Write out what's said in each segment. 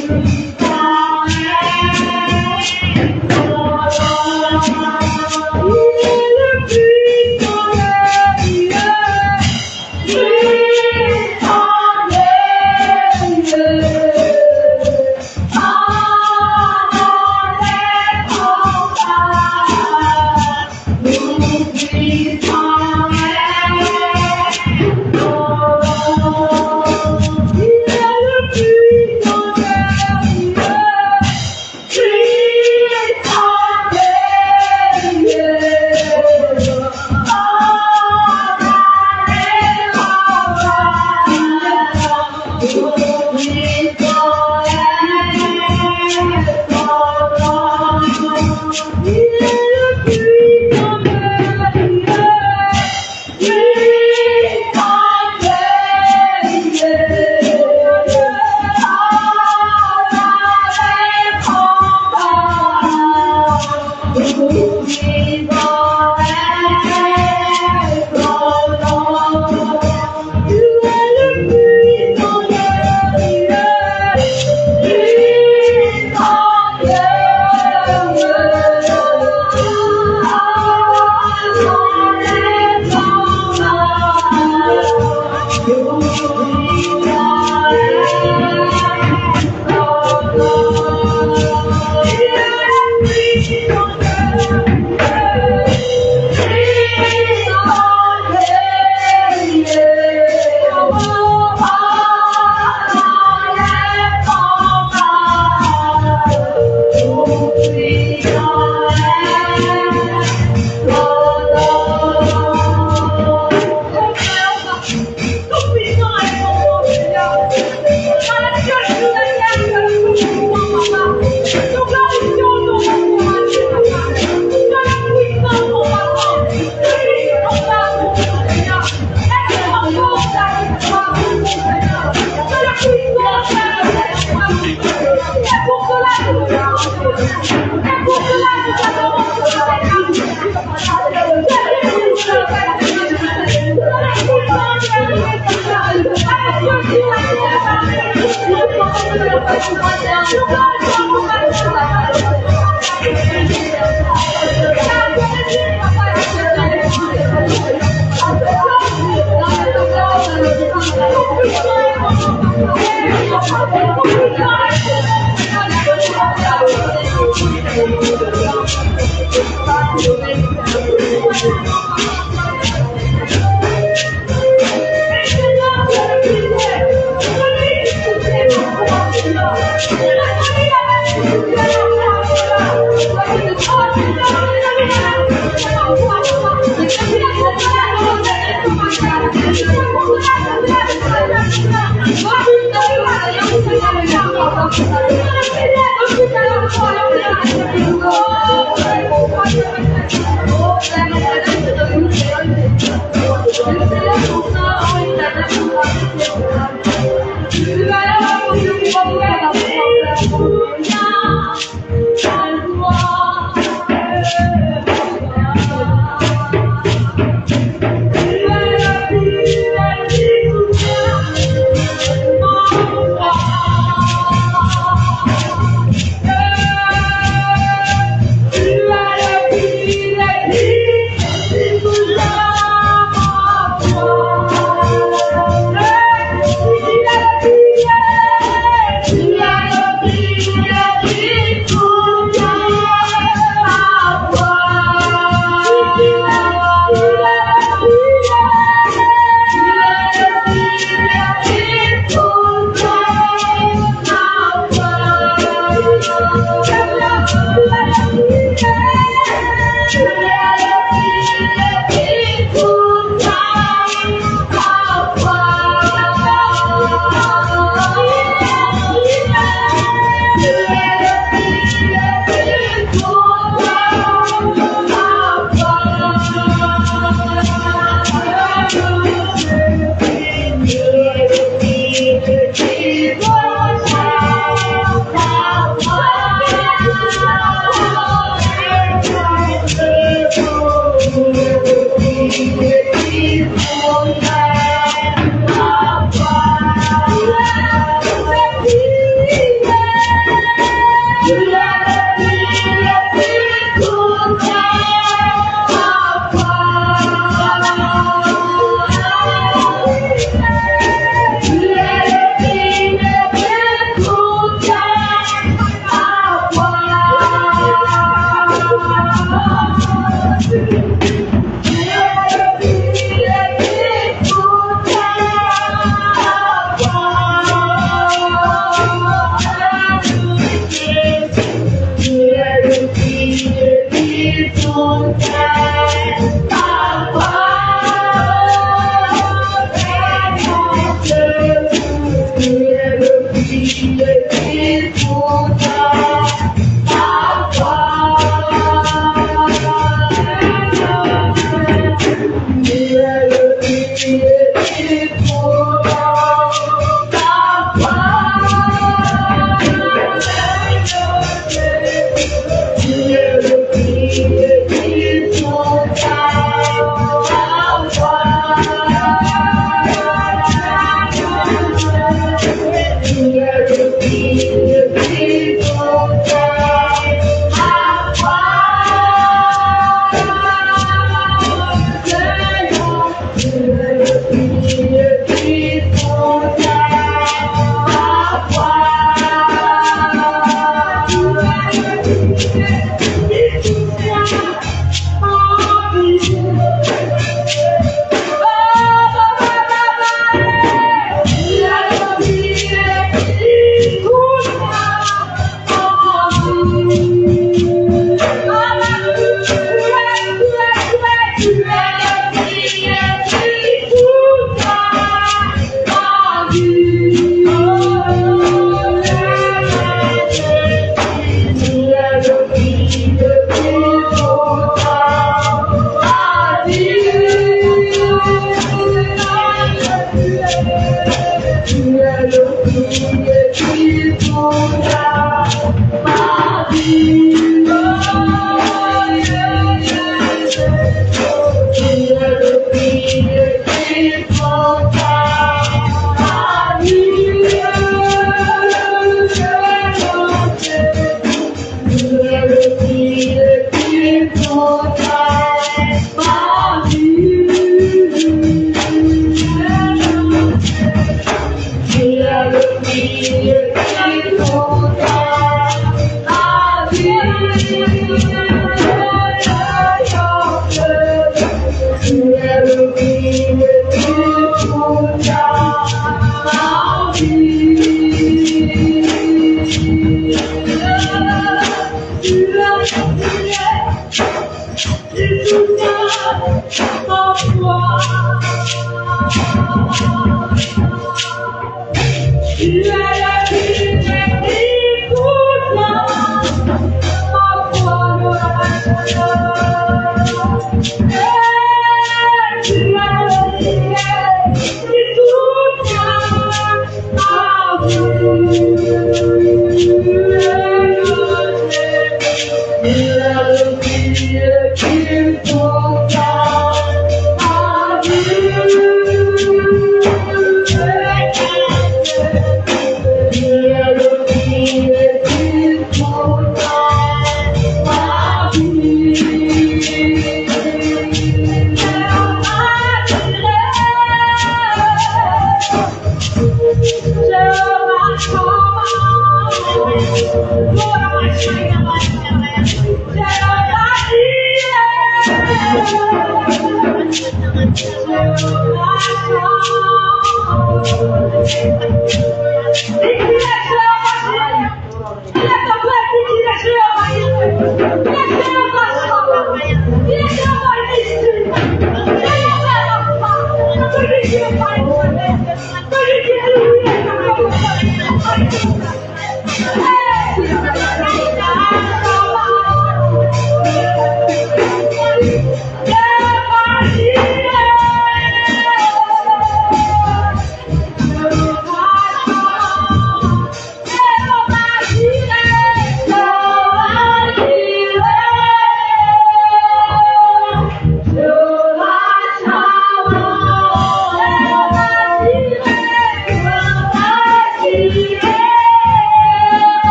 Yeah.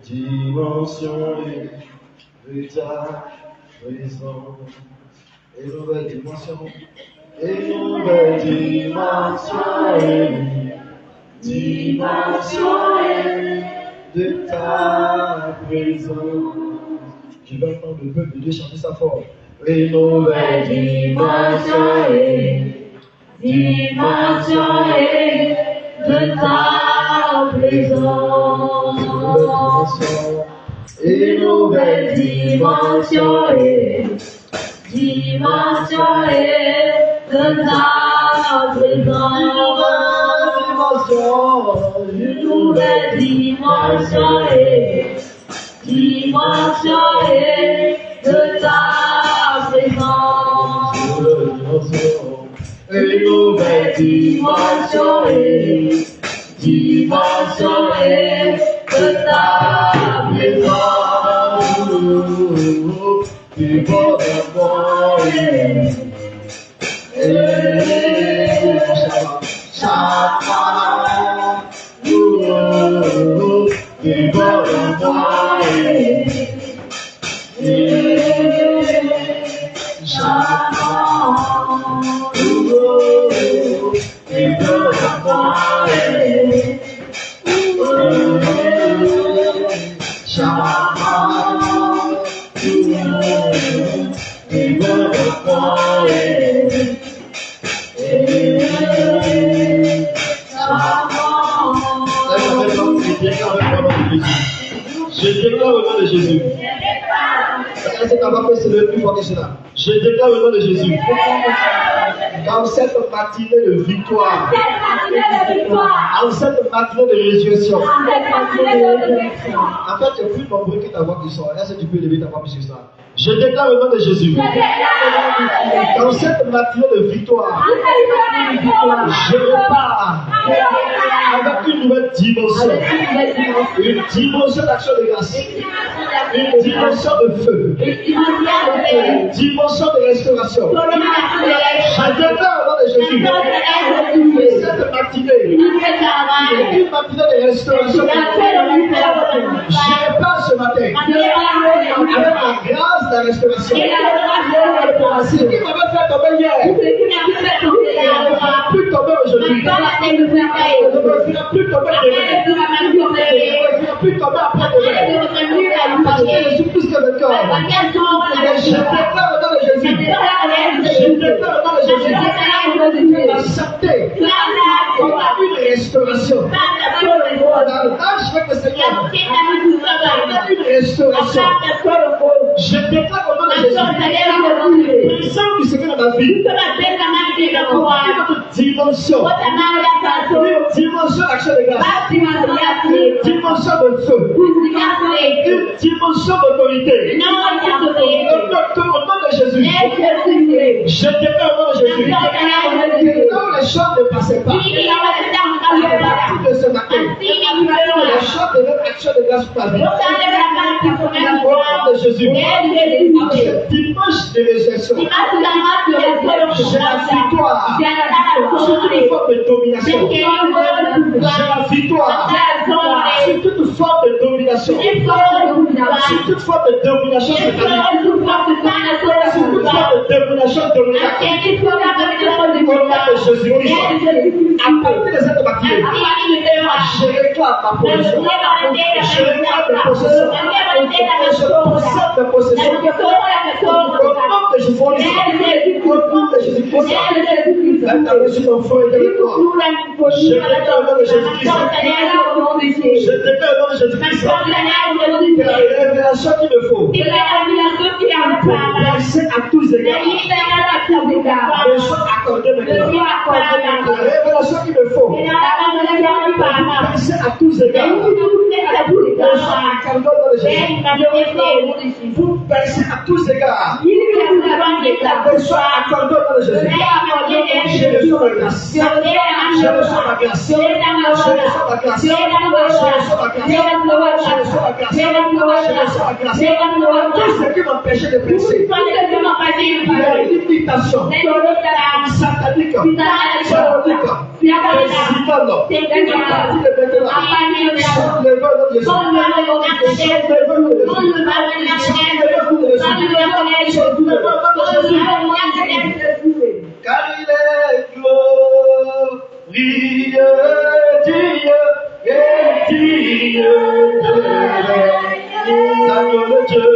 Dimension de ta présence, et nouvelle dimension, et nouvelle dimension de ta présence. Je vais entendre le peuple de Dieu chanter ça fort. Et nouvelle dimension de ta présence. Et nouvelle dimension de ta présence. Une nouvelle dimension de ta présence. Une nouvelle dimension de ta présence. Tu vas d'abord je déclare au nom de Jésus. Je déclare au nom de Jésus. Dans cette matinée de victoire, dans cette matinée de résurrection, en fait, c'est plus nombreux que ta voix qui sort. Est-ce que tu peux lever ta voix plus que ça? Je déclare au nom de Jésus. Dans cette matinée de victoire, je repars avec une nouvelle dimension. Une dimension d'action de grâce. Une dimension de feu. Une dimension de restauration. Je déclare au nom de Jésus. Cette matinée, une matinée de restauration. Je repars ce matin avec la grâce de la restauration. Ce qui m'avait fait tomber hier ne va plus tomber aujourd'hui. Ne va plus tomber demain. Ne va plus tomber après-demain. Parce que je suis plus que le corps. Je déclare au nom de Jésus. Je déclare au nom de Jésus. La santé. On a une restauration. Dans l'âge avec le Seigneur, on a une restauration. Je déclare au nom de Jésus. Présent du Seigneur dans ma vie. Une dimension. Une dimension d'action de grâce. Une dimension de feu. Une dimension d'autorité. Au nom de Jésus. Je déclare au nom de Jésus. Là où les choses ne passaient pas, à partir de ce matin, les choses deviennent action de grâce pour ta vie. Au nom de Jésus. Ce dimanche de résurrection. J'ai la victoire sur toute forme de domination. J'ai la victoire sur toute forme de domination. Sur toute forme de domination satanique. Sur toute forme de domination dominatrice. Au nom de Jésus-Christ. À partir de cette matinée, je réclame ma possession. Je réclame ma possession. Je possède ma possession. Au nom de Jésus-Christ. Au nom de Jésus-Christ. La reçu ton feu et de toi. Je déclare au nom de Jésus-Christ. Je déclare au nom de Jésus-Christ. La révélation qu'il me faut. Pour passer à tous égards. Je sois accordé maintenant. La révélation qu'il me faut. Pour passer à tous égards. Je sois accordé au nom de Jésus. Pour passer à tous égards. Je sois accordé au nom de Jésus. Je reçois ma grâce. Je reçois ma grâce. Je reçois ma grâce. Je reçois ma grâce. Je reçois ma grâce. Je reçois ma grâce. Je reçois ma grâce. Tout ce qui m'empêchait de penser. La limitation. Satanique. Diabolique. Car il est glorieux Dieu et Dieu de l'agneau de Dieu.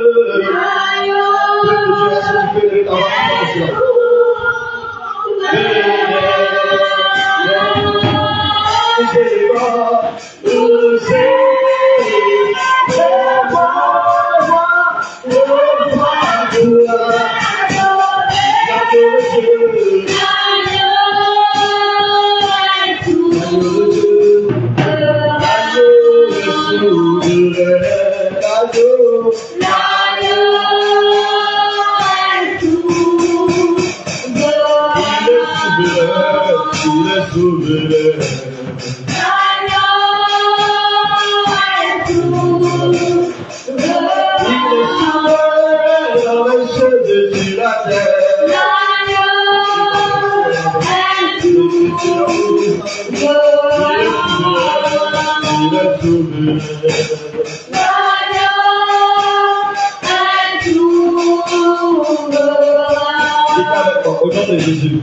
Au nom de Jésus.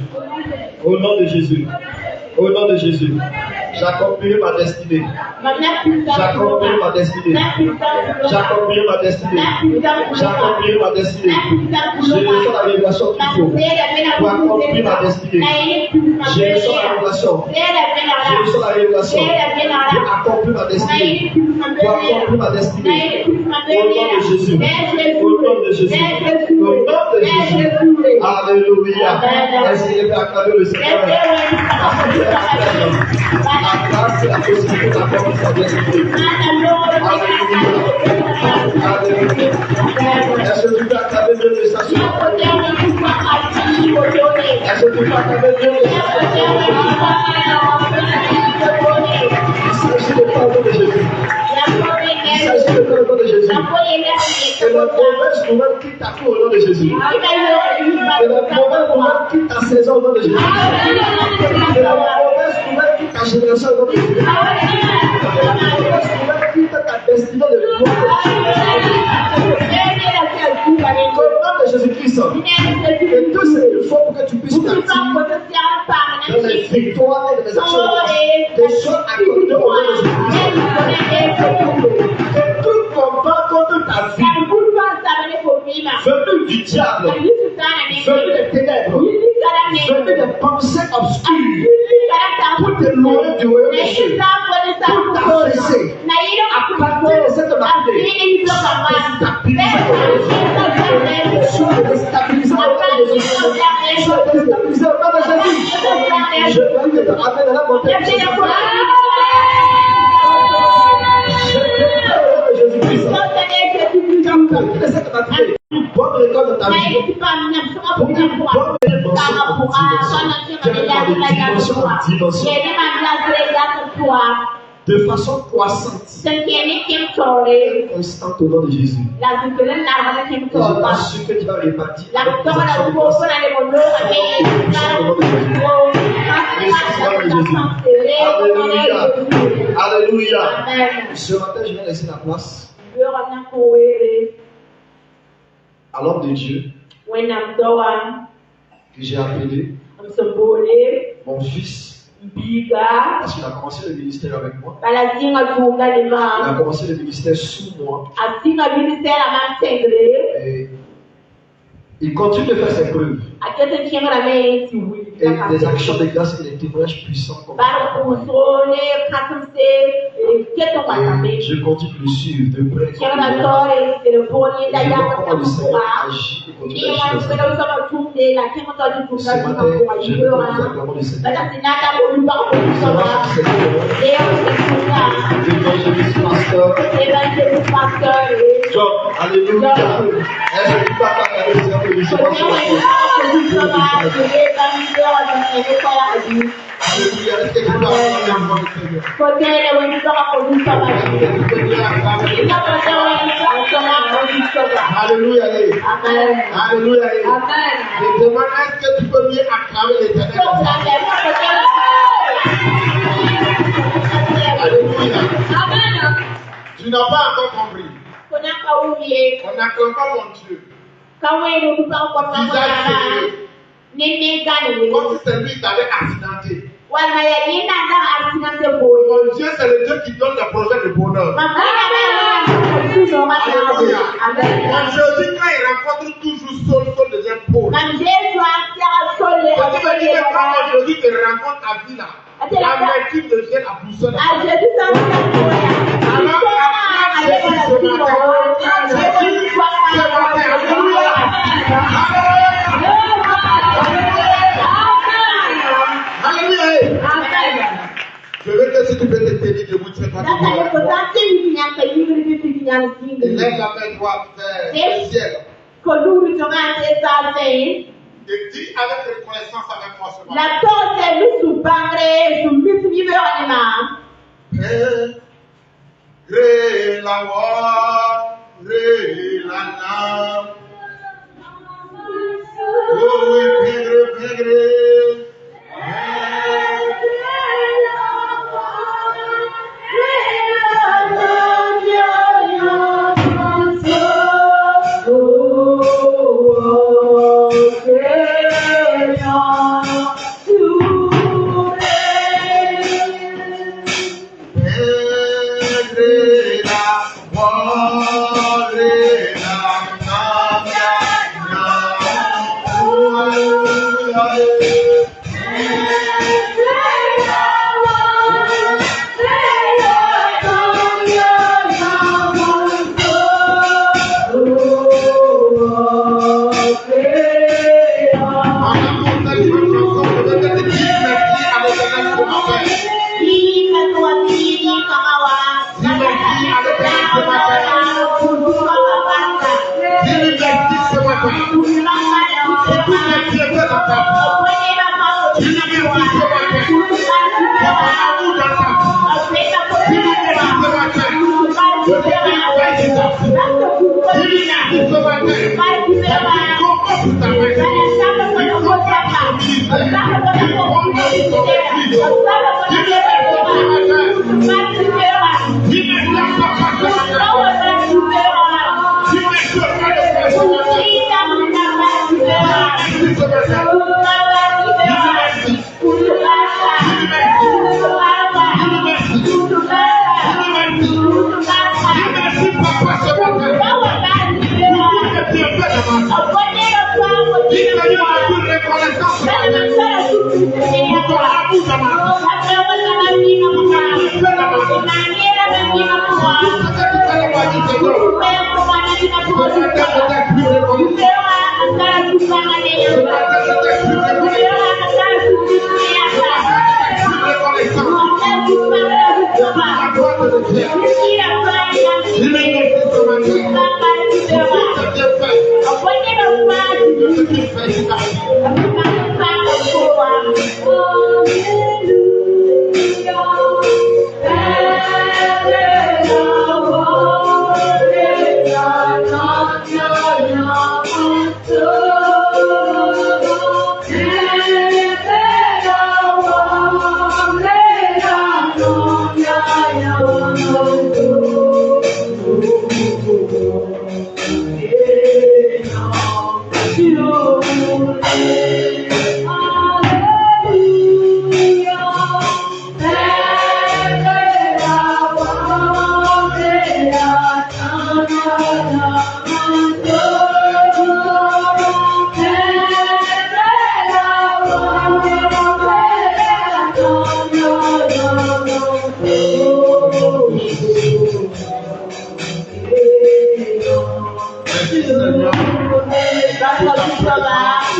Au nom de Jésus. Au nom de Jésus. J'accomplirai ma destinée. J'accomplirai ma destinée. J'accomplirai ma destinée. J'accomplirai ma destinée. Je reçois la révélation qu'il faut pour accomplir ma destinée. Je reçois la révélation. Je reçois la révélation pour accomplir ma destinée. Pour accomplir ma destinée. Au nom de Jésus. Au nom de Jésus. Au nom de Jésus. Alléluia. Essayez d'acclamer le Seigneur. La grâce et la possibilité d'accomplir sa destinée. Alléluia. Alléluia. Est-ce que tu peux acclamer Dieu de sa soeur? Est-ce que tu peux acclamer Dieu de sa Il s'agit de pardon de Jésus. Il s'agit de pardon de Jésus. Et la mauvaise nouvelle quitte ta vie au nom de Jésus. Et la mauvaise nouvelle quitte ta saison au nom de Jésus. Et la mauvaise nouvelle quitte ta génération au nom de Jésus. Et la mauvaise nouvelle quitte ta destinée de gloire. Au nom de Jésus-Christ. Et tout ce qu'il faut pour que tu puisses t'activer dans les victoires et dans les actions de choses accordées au nom de Jésus-Christ. Que tout combat contre ta vie venu du diable, venu des ténèbres, venu des pensées obscures, pour te louer du royaume des cieux, pour t'affaisser, à partir de cette matinée, je suis déstabilisé au nom de Jésus. Je suis déstabilisé au nom de Jésus. Je veux que te ramène dans la montagne. Je veux Jésus-Christ. Quand tu as cette matinée, bonne récolte de ta vie. de façon croissante, constante au nom de Jésus. Et je t'assure que tu vas répartir Alléluia. Ce matin, je vais laisser la place à l'homme de Dieu que j'ai appelé mon fils. Parce qu'il a commencé le ministère avec moi. Il a commencé le ministère sous moi. Et il continue de faire ses preuves. Et des actions de grâce et des témoignages puissants comme ça. Et je continue de le suivre de près. Et je vois comment le Seigneur agit et continue d'agir. Ce matin, je veux vous acclamer le Seigneur. Pasteur John, alléluia. Est-ce que tu peux acclamer le Seigneur pour lui dire alléluia, est-ce que tu peux acclamer alléluia, alléluia. Je demande, est-ce que tu peux mieux acclamer l'Éternel? Alléluia. Tu n'as pas encore compris. On n'acclame pas mon Dieu. Visage sérieux. Comme si c'est lui qui t'avait accidenté. Mon Dieu, c'est le Dieu qui donne le projet de bonheur. Alléluia. Mon Jésus, quand il rencontre toujours Saul devient pauvre. Ça veut dire que quand mon Jésus te rencontre à vie là, la vertu devient la boussole. Je veux que si tu peux te tenir debout, tu fais pas de et lève la main droite vers le ciel. Et dis avec reconnaissance avec moi ce matin. Ré la voix, ré la lame. Oh oui, pingre, pingre.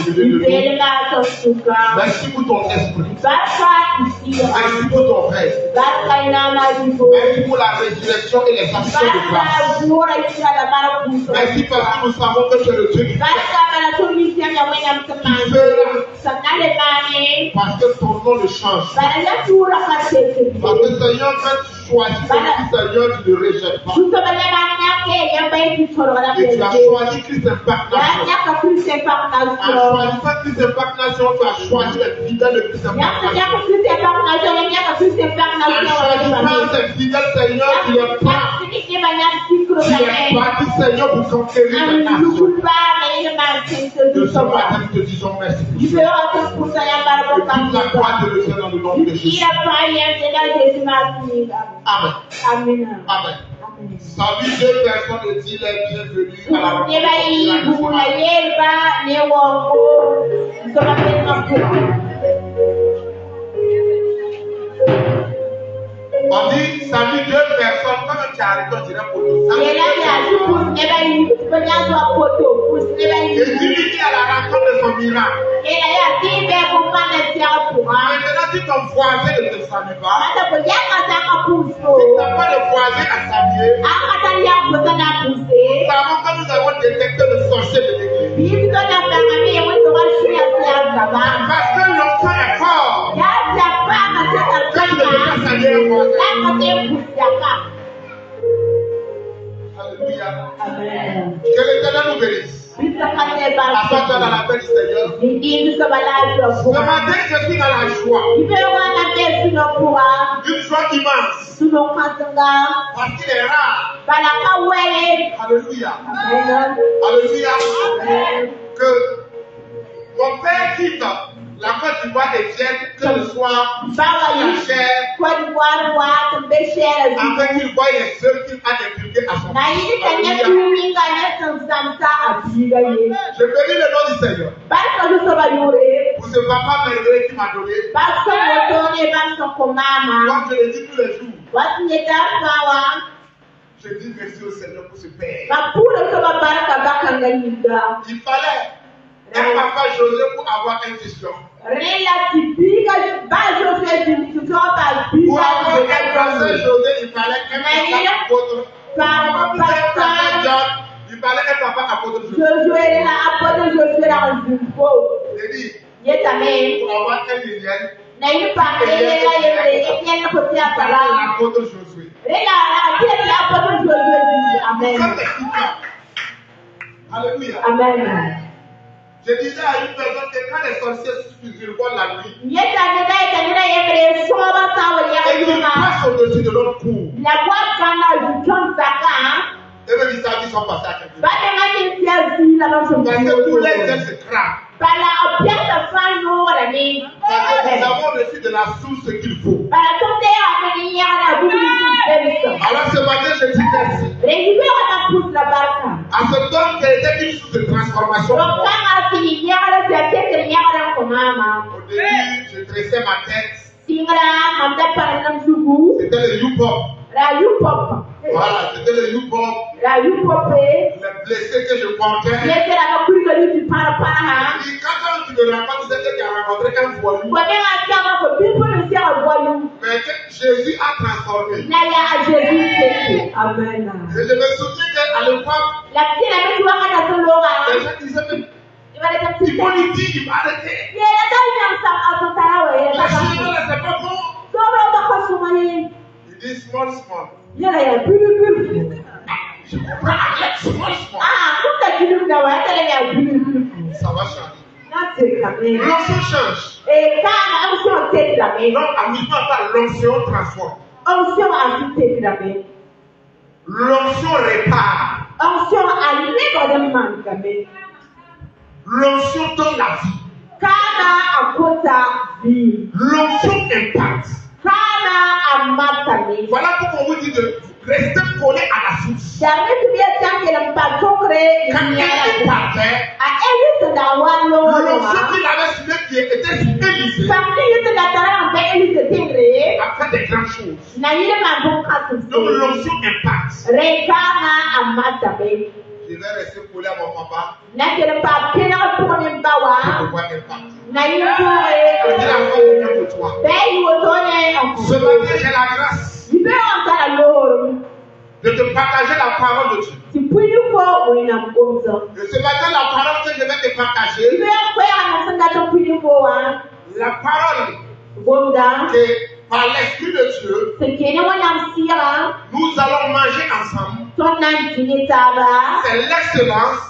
au-dessus de nous. Merci pour ton esprit. Merci pour ton reste. Merci pour la résurrection et les actions de grâce. Merci parce que nous savons que tu es le Dieu qui fait. Parce que ton nom ne change pas. Parce que Seigneur, quand tu choisis, Seigneur, tu ne rejettes pas. Et tu as choisi Christ Impact Nation. En choisissant Christ Impact Nation, tu as choisi les fidèles de Christ Impact Nation. En choisissant ces fidèles, Seigneur, tu les prends. Tu les bâtis, Seigneur, pour conquérir les nations. De ce matin, nous te disons merci. Et toute la gloire te reçoit dans le nom de Jésus. Amen. Amen. Salut deux personnes et dis les bienvenus à la rencontre. On dit salut deux personnes, quand tu arrêtes, on dirait pour nous. Et dis à la rencontre de son miracle. Maintenant, si ton voisin ne te salue pas, si tu n'as pas de voisin à saluer, nous savons que nous avons détecté le sorcier de l'église. Parce que l'enfant est fort. Quand tu ne peux pas saluer un voisin. Alléluia. Amen. Que l'Éternel nous bénisse. Assois-toi dans la paix du Seigneur. Ce matin, je suis dans la joie. Une joie immense. Parce qu'il est rare. Alléluia. Alléluia. Que mon père quitte la Côte d'Ivoire et vienne que le soir, la chair, afin qu'il voie les œuvres qu'il a inculquées à son fils. Je bénis le nom du Seigneur pour ce papa merveilleux qui m'a donné. Moi, je le dis tous les jours. Je dis merci au Seigneur pour ce père. Il fallait un papa José pour avoir une vision. Pour avoir un pasteur José, il fallait un papa apôtre. Pour avoir un pasteur John, il fallait un papa apôtre José. J'ai dit, pour avoir un Liliane, l'apôtre Josué. Alléluia. Amen. Je disais à une personne que quand les sorciers survolent la nuit, et qu'ils passent au-dessus de notre cour, et même ils savent qu'ils sont passés à quelque chose. Parce que tous les ailes se crament. Nous avons reçu de la source ce qu'il faut. Alors ce matin, je dis merci. À ce temps qui était une source de transformation. Au début, je tressais ma tête. C'était le YouPop. Voilà, c'était le YouPop. Les blessés que je portais. Et quand tu me rencontres, tu sais que tu as rencontré un voyou. Mais que Jésus a transformé. Amen. Et je me souviens qu'à l'époque, les gens disaient même, il faut lui dire, il va arrêter. La chirurgie, c'est pas bon. Il dit small. Je comprends avec small. Ça va changer. L'onction change. Non, amusement pas, l'onction transforme. L'onction répare. L'onction donne la vie. L'onction impacte. Voilà pourquoi on vous dit de rester collé à la source. Quand quelqu'un partait, l'onction qu'il avait sur le pied était sur Élisée a fait des grandes choses. Donc l'onction impacte. Je vais rester collé à mon papa. Il a fait bien pour toi. Ce matin, j'ai la grâce de te partager la parole de Dieu. Et ce matin, la parole que je vais te partager, la parole que par l'Esprit de Dieu, nous allons manger ensemble. C'est l'excellence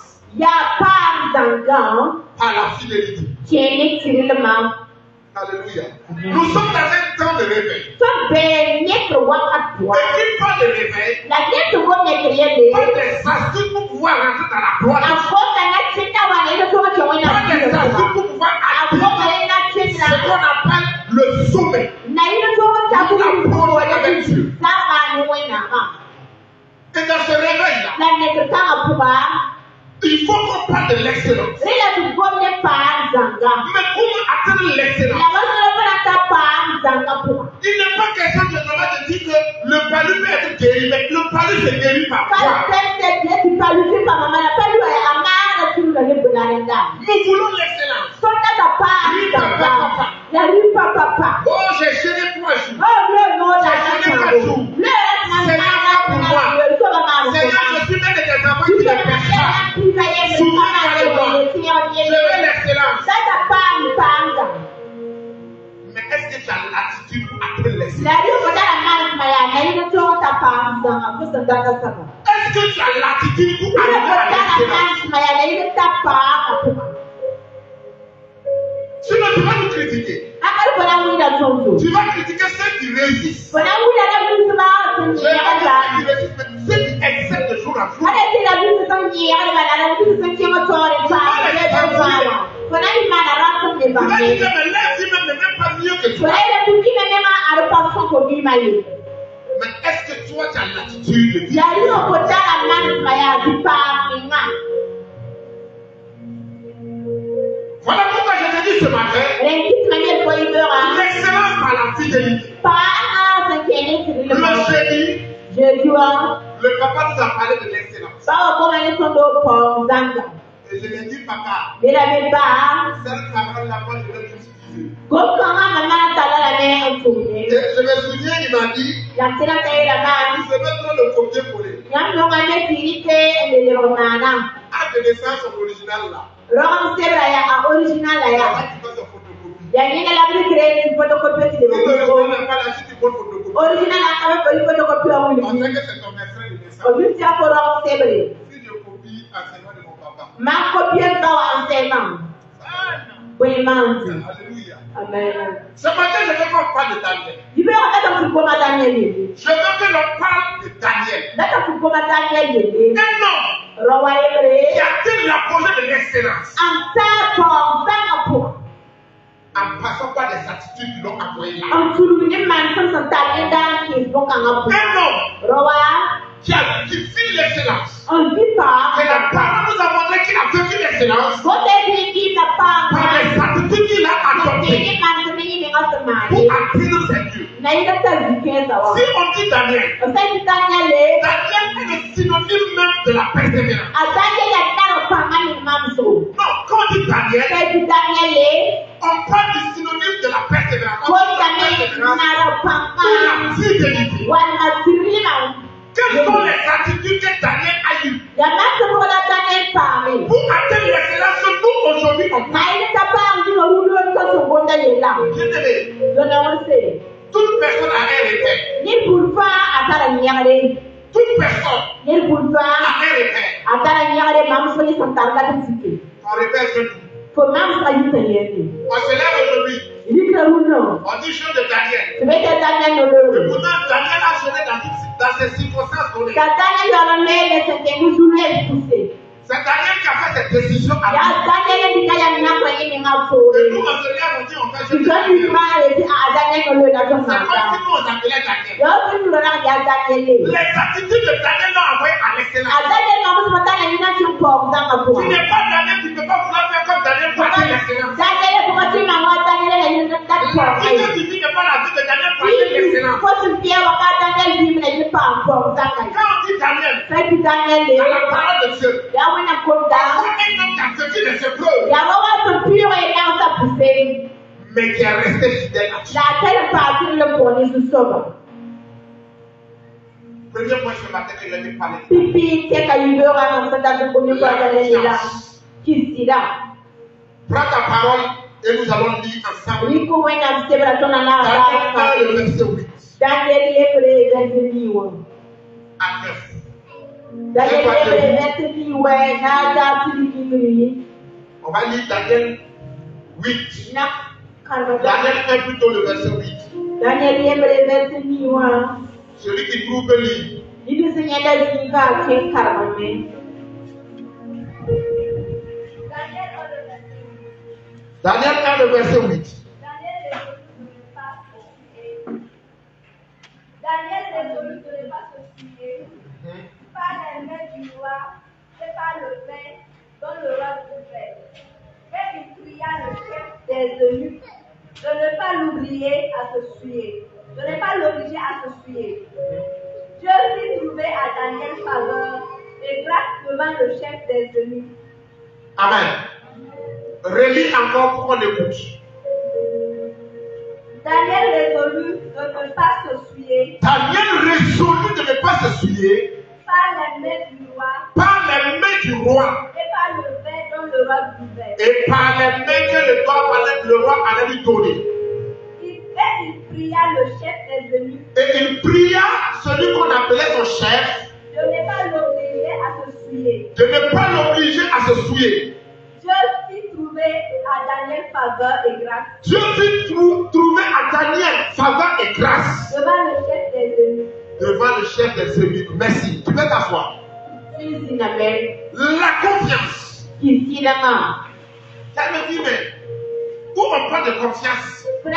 par la fidélité. Alléluia. Nous sommes dans un temps de réveil. Et qui parle de réveil, pas des astuces pour pouvoir rentrer dans la gloire. Pas des astuces pour pouvoir atteindre ce qu'on appelle le sommet. L'approche avec Dieu. Et dans ce réveil-là, il faut qu'on parle de l'excellence. Mais comment atteindre l'excellence? Il n'est pas question de te dire que le palu peut être guéri, mais le palu se guérit par quoi? Nous voulons l'excellence. Oh, j'ai gêné 3 jours. J'ai gêné 4 jours. Seigneur, pas pour moi. Seigneur, je suis même des enfants qui ne pêchent pas. Souvent, je veux l'excellence. Mais est-ce que tu as l'attitude pour atteindre l'excellence? Est-ce que tu as l'attitude pour arriver à l'excellence? Sinon, tu vas nous critiquer. Tu vas critiquer ceux qui résistent. Ceux qui excellent de jour en jour. Mais est-ce que toi, tu as l'attitude de vivre? Voilà pourquoi je te dis ce matin, l'excellence par la fidélité. Le jeudi, le papa nous a parlé de l'excellence. Et je lui ai dit, papa, cette parole-là, moi, je vais l'utiliser. Et je me souviens, il m'a dit, il se met trop de copier-coller. Acte de naissance original là. Original, on sait que c'est ton extrait de naissance. Si je copie l'enseignement de mon papa. Alléluia. Amen. Ce matin, je veux qu'on parle de Daniel. Je veux que l'on parle de Daniel. Un homme qui atteint l'apogée de l'excellence. En passant par des attitudes qui l'ont envoyé là. Un homme qui vit l'excellence. Et la parole nous a montré qu'il a vécu l'excellence par les attitudes qu'il a adoptées pour atteindre ses dieux. Si on dit Daniel, Daniel est le synonyme même de la persévérance. Non, quand on dit Daniel, on parle du synonyme de la persévérance. Pour la fidélité. Quelles sont les attitudes que Daniel a eues pour atteindre l'excellence que nous aujourd'hui on parle? Toute personne a un repère. Toute personne a un repère. Ton repère c'est tout. On se lève aujourd'hui. On dit chose de Daniel. Et pourtant Daniel a sonné dans ces circonstances données. C'est Daniel qui a fait cette décision à lui. Et nous, on se lève, on dit on fait chose de Daniel. C'est comme si nous on appelait Daniel. Les attitudes de Daniel l'ont envoyé à l'excellence. Tu n'es pas Daniel, tu ne peux pas vouloir faire comme Daniel pour atteindre l'excellence. La vie que tu vis n'est pas la vie de Daniel pour atteindre l'excellence. Quand on dit Daniel, dans la parole de Dieu, un homme qui a vécu des épreuves. mais qui est resté fidèle à Dieu. Premier point ce matin que je vais parler. Prends ta parole et nous allons lire ensemble. Daniel 1, le verset 8 à 9. On va lire Daniel 8. Daniel 1 plutôt le verset 8. Celui qui trouve peut lire. Daniel 1 le verset 8. Daniel résolut de ne pas se souiller par les mains du roi et par le pain dont le roi pouvait. Et il pria le chef des eunuques de ne pas l'oublier à se souiller, de ne pas l'obliger à se souiller. Dieu fit trouver à Daniel faveur et grâce devant le chef des eunuques. Amen. Relis encore pour qu'on écoute. Daniel résolut de ne pas se souiller. Daniel résolut de ne pas se souiller Par les mains du roi. Par les mains du roi. Et par le pain dont le roi buvait. Et par les mains que le roi allait lui donner. Il pria le chef des eunuques. Et il pria celui qu'on appelait son chef de ne pas l'obliger à se souiller. De ne pas l'obliger à se souiller. Dieu fit trouver à Daniel faveur et grâce. Dieu fit trouver à Daniel faveur et grâce. Devant le chef des eunuques. Devant le chef des eunuques. Merci. Tu peux t'asseoir. La confiance. Ça me dit, mais où on parle de confiance? La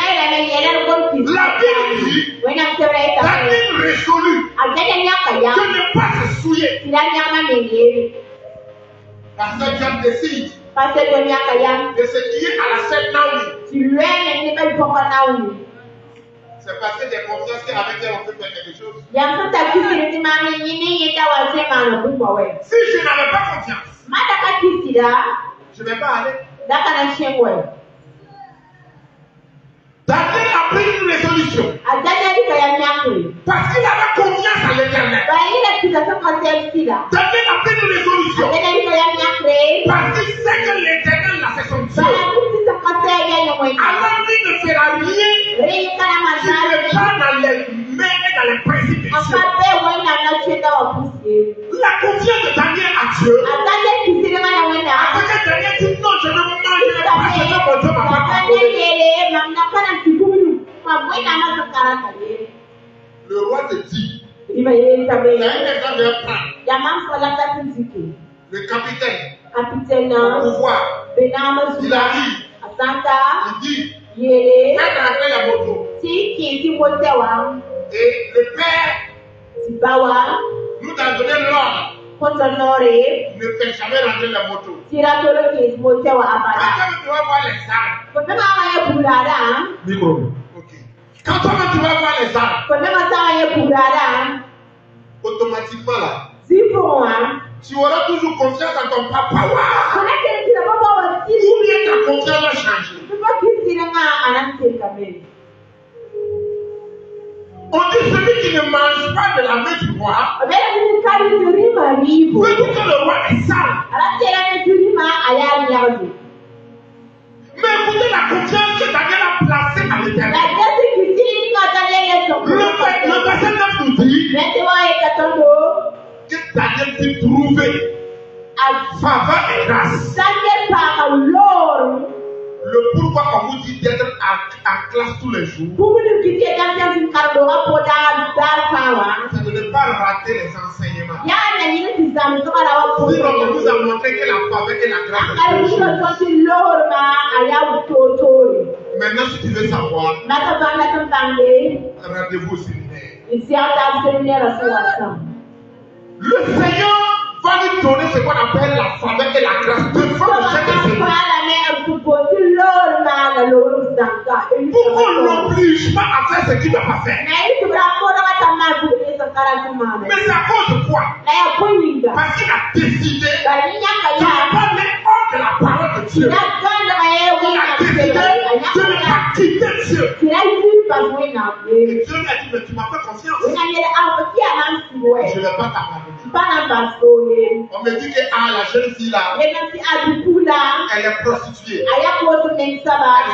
Bible dit, Daniel résolut de ne pas se souiller. Parce que Dieu décide de se lier à la scène Naomi. C'est parce que j'ai confiance qu'avec elle on peut faire quelque chose. Si je n'avais pas confiance, je ne vais pas aller. Daniel a pris une résolution. Parce qu'il avait confiance à l'Éternel. Daniel a pris une résolution. Parce qu'il sait que l'Éternel là c'est son Dieu. Alors il ne fera rien qui n'est pas dans les mains et dans les principes de Dieu. La confiance de Daniel à Dieu. Après que Daniel dit non, je ne me mangerai pas, je ne me Dieu m'a pas pardonné. Le roi te dit, il y a un exemple de prendre. Le capitaine, au pouvoir, il arrive, il dit, faites rentrer la moto. Et le père nous a donné l'ordre. Ne fait jamais rentrer la moto. Quand tu vas voir les armes, micro. Ok. Quand tu vas voir les armes, automatiquement là, tu auras toujours confiance en ton papa. Ou bien ta confiance va changer. On dit celui qui ne mange pas de la main du roi, veut dire que le roi est sale. Mais écoutez la confiance que Daniel a placée à l'Éternel. Le verset 9 nous dit que Daniel s'est trouvé faveur et grâce. Le pourquoi on vous dit d'être en classe tous les jours, c'est de ne pas rater les enseignements. Sinon, on vous a montré que la faveur et la grâce est maintenant, si tu veux savoir, rendez-vous au séminaire. Le Seigneur va lui donner ce qu'on appelle la faveur et la grâce devant le chef des séminaires. Pourquoi on l'oblige pas à faire ce qu'il ne doit pas faire? Mais c'est à cause de quoi? Parce qu'il a décidé de ne pas mettre hors de la parole de Dieu. Il a décidé de ne pas quitté Dieu. Tu l'as eu parce que Et Dieu lui a dit, mais tu m'as fait confiance. Je ne vais pas t'abandonner. On me dit que la jeune fille là, elle est prostituée. Elle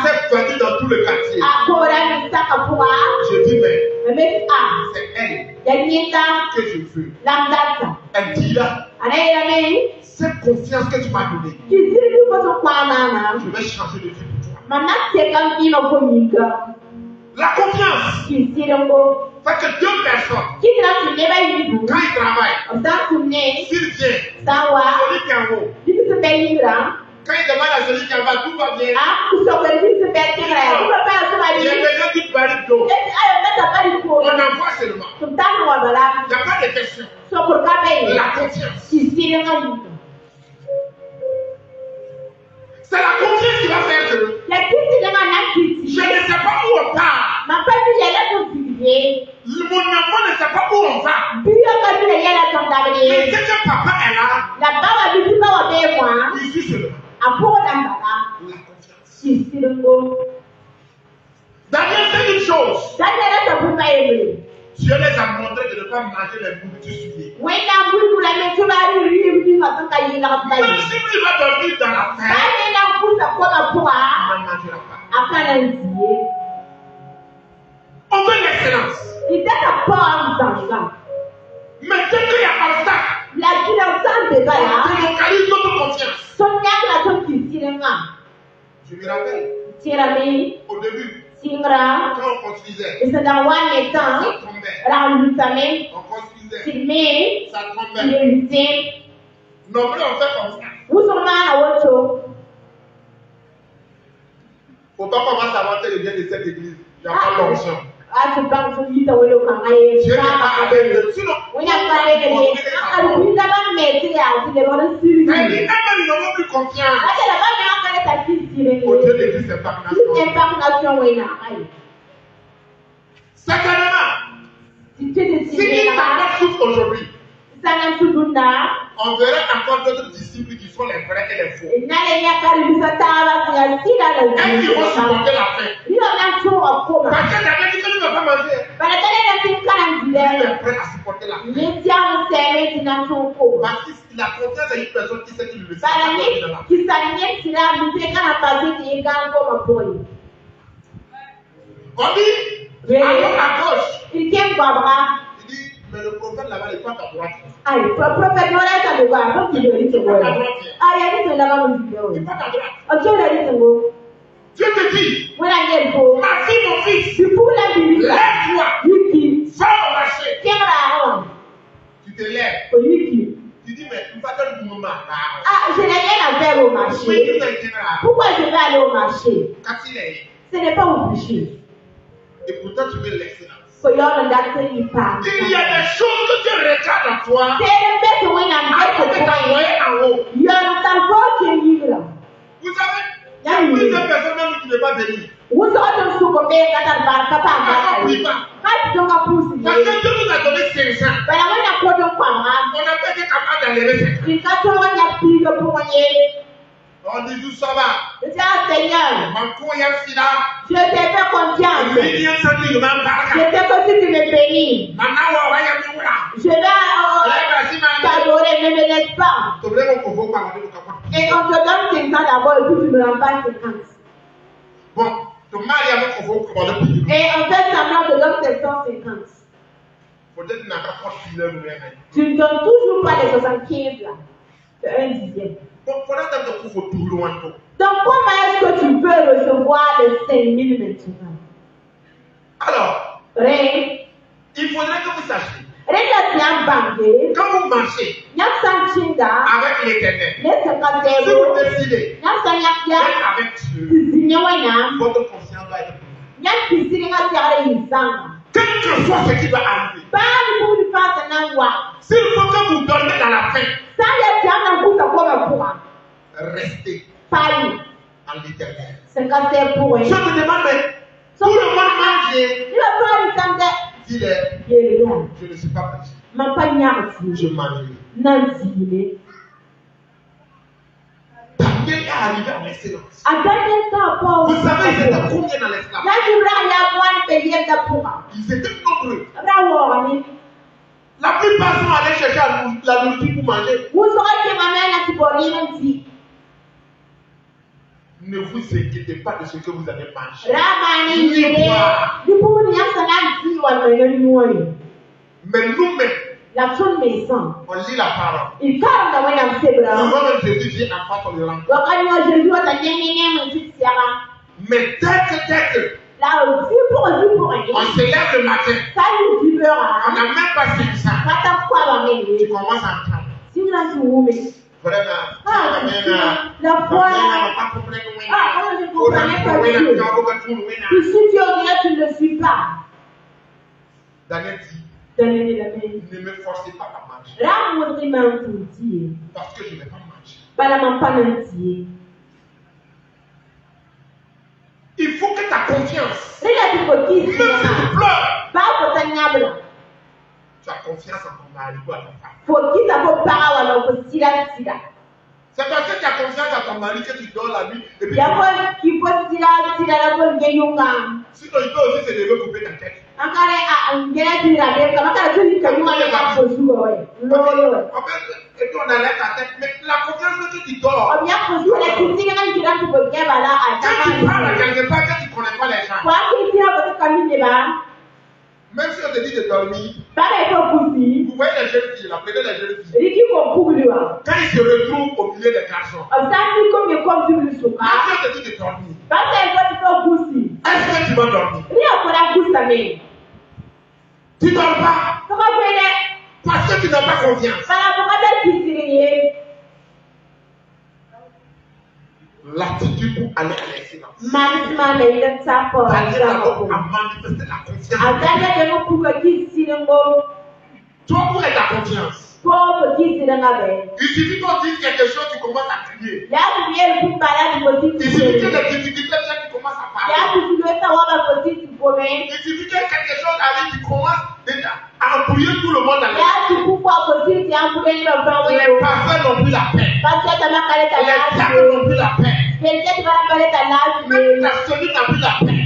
s'est vendue dans tout le quartier. Je dis, mais c'est elle que je veux. Elle dira, cette confiance que tu m'as donnée, je vais changer de vie pour toi. La confiance fait que deux personnes, quand ils travaillent, s'il vient, celui qui est en haut, quand il demande à celui qui est en bas, tout va bien. Il y a quelqu'un qui barrique d'eau. On envoie seulement. Il n'y a pas de question. La confiance. C'est la confiance qui va faire que je ne sais pas où on part. Mon enfant ne sait pas où on va. Mais c'est que papa est là. Il suit seulement. La confiance. Daniel, c'est une chose. Dieu les a montré de ne pas manger les nourritures souillées. Même si il va dormir dans la terre, il ne mangera pas. On veut l'excellence. Mais dès qu'il y a obstacle, on localise notre confiance. Je me rappelle, au début, quand on construisait, ça tombait. On construisait, ça tombait. Normalement, on fait comme ça. Faut pas commencer à vanter le bien de cette église. Il n'y a pas l'onction. Je n'ai pas avec eux. Sinon, ils n'ont plus confiance. Au Dieu de Dieu, c'est pas certainement, si il souffre aujourd'hui, on verra encore d'autres disciples qui sont les vrais et les faux. Est-ce qu'ils vont supporter la faim? Parce que David dit que tu ne vas pas manger. Il est prêt à supporter la faim. Parce que la confiance est une personne qui sait qu'il le sait. On dit, à gauche. Il dit, mais le prophète là-bas n'est pas à droite. Il n'est pas à droite. Dieu te dit, assis mon fils, lève-toi, sors au marché. Tu te lèves. Tu dis, mais tu vas donner du moment. Je n'ai rien à faire au marché. Pourquoi je vais aller au marché? Ce n'est pas obligé. Et pourtant tu veux l'excellence. Il y a des choses que Dieu regarde en toi. Après que tu as envoyé en haut. Vous savez, il y a plusieurs personnes même qui ne veulent pas venir. Parce que Dieu nous a donné 500. On n'a pas été capable d'enlever 500. On dit tout ça va. Seigneur, je te fais confiance. Je sais que si tu me bénis, je vais t'adorer, ne me laisse pas. Et on te donne 500 d'abord et puis tu me remplaces 50. Bon, et on fait semblant de donner 750. Tu ne donnes toujours pas les 75 là. C'est un dixième. Donc comment est-ce que tu peux recevoir les 5000 maintenant? Alors, il faudrait que vous sachiez. Quand vous marchez avec l'Éternel, si vous décidez d'être avec Dieu, votre conscience va être quel que soit ce qui va arriver. S'il faut que vous dormez dans la faim, restez en l'Éternel. Je te demande, mais tout le monde mange. Dis-leur, je ne suis pas prêt. Je m'ennuie. bien est arrivé à l'excellence. Vous savez, ils étaient combien dans l'esclavage? Ils étaient nombreux. La plupart sont allés chercher la nourriture pour manger. Ne vous inquiétez pas de ce que vous allez manger. Mais nous-mêmes, on lit la parole. Souvent, même Jésus dit en face, on le rencontre. Mais dès que on se lève le matin, on n'a même pas 500. Tu commences à entendre. Vraiment. Tu ne suis pas. Daniel dit, ne me forcez pas à manger. Parce que je ne vais pas manger. Il faut que ta confiance, même si tu pleures, tu as confiance en ton mari ou à ta femme. C'est parce que tu as confiance en ton mari que tu dors la nuit et puis sinon il peut aussi se lever couper ta tête. En fait, et puis on enlève ta tête, mais la confiance que tu dors. Quand tu parles à quelque part que tu ne connais pas les gens, même si on te dit de dormir, vous voyez les jeunes filles, appelez les jeunes filles. Quand ils se retrouvent au milieu des garçons, même si on te dit de dormir, est-ce que tu vas dormir? Tu ne dors pas parce que tu n'as pas confiance. L'attitude pour aller à l'excellence. Aller d'abord à manifester la confiance. Toi, où est ta confiance? Il suffit qu'on dise quelque chose, tu commences à crier. Il suffit que les difficultés viennent, tu commences à parler. Il suffit que quelque chose arrive, tu commences déjà à embrouiller tout le monde dans les parfums n'ont plus la paix. Les diables n'ont plus la paix. Même ta cellule n'a plus la paix.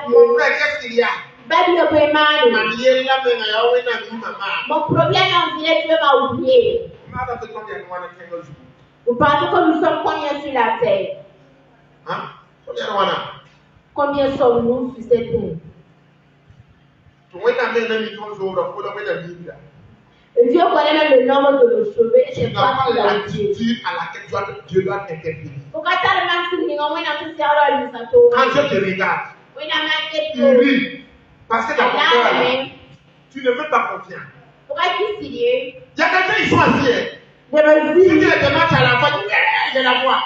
Mon frère, qu'est-ce qu'il y a? Mon problème, on dirait que tu m'as oublié. Vous pensez que nous sommes combien sur la terre? Hein? Combien sommes-nous sur cette terre? Dieu connaît même le nombre de nos cheveux et c'est pas l'attitude à laquelle Dieu doit intervenir. Quand Dieu te regarde, il rit. Parce que dans ton cœur, tu ne veux pas confiance. Il y a quelqu'un, ils sont assis. Si tu les demandes à la voix, je la vois.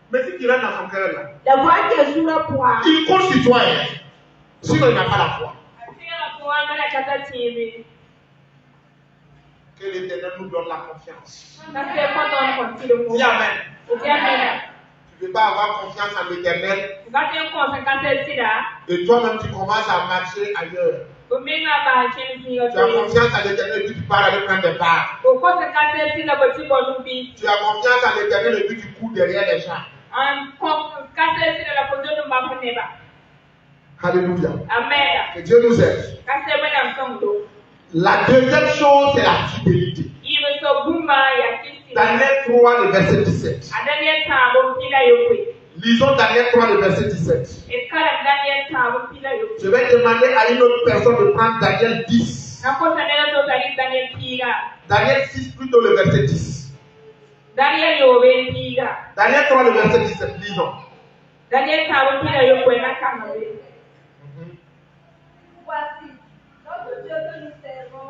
Mais si tu rentres dans son cœur là, il compte sur toi. Sinon, il n'a pas la foi. Que l'Éternel nous donne la confiance. Dis Amen. Tu ne peux pas avoir confiance en l'Éternel. Et toi-même, tu commences à marcher ailleurs. Tu as confiance en l'Éternel et puis tu pars aller prendre des parts. Tu as confiance en l'Éternel et puis tu cours derrière les gens. Alléluia. Amen. Que Dieu nous aide. La deuxième chose, c'est la fidélité. Daniel 3, le verset 17. Lisons Daniel 3, le verset 17. Je vais demander à une autre personne de prendre Daniel 10. Daniel 6, plutôt le verset 10. Daniel 3, le verset 17. Lisons. Voici, notre Dieu que nous servons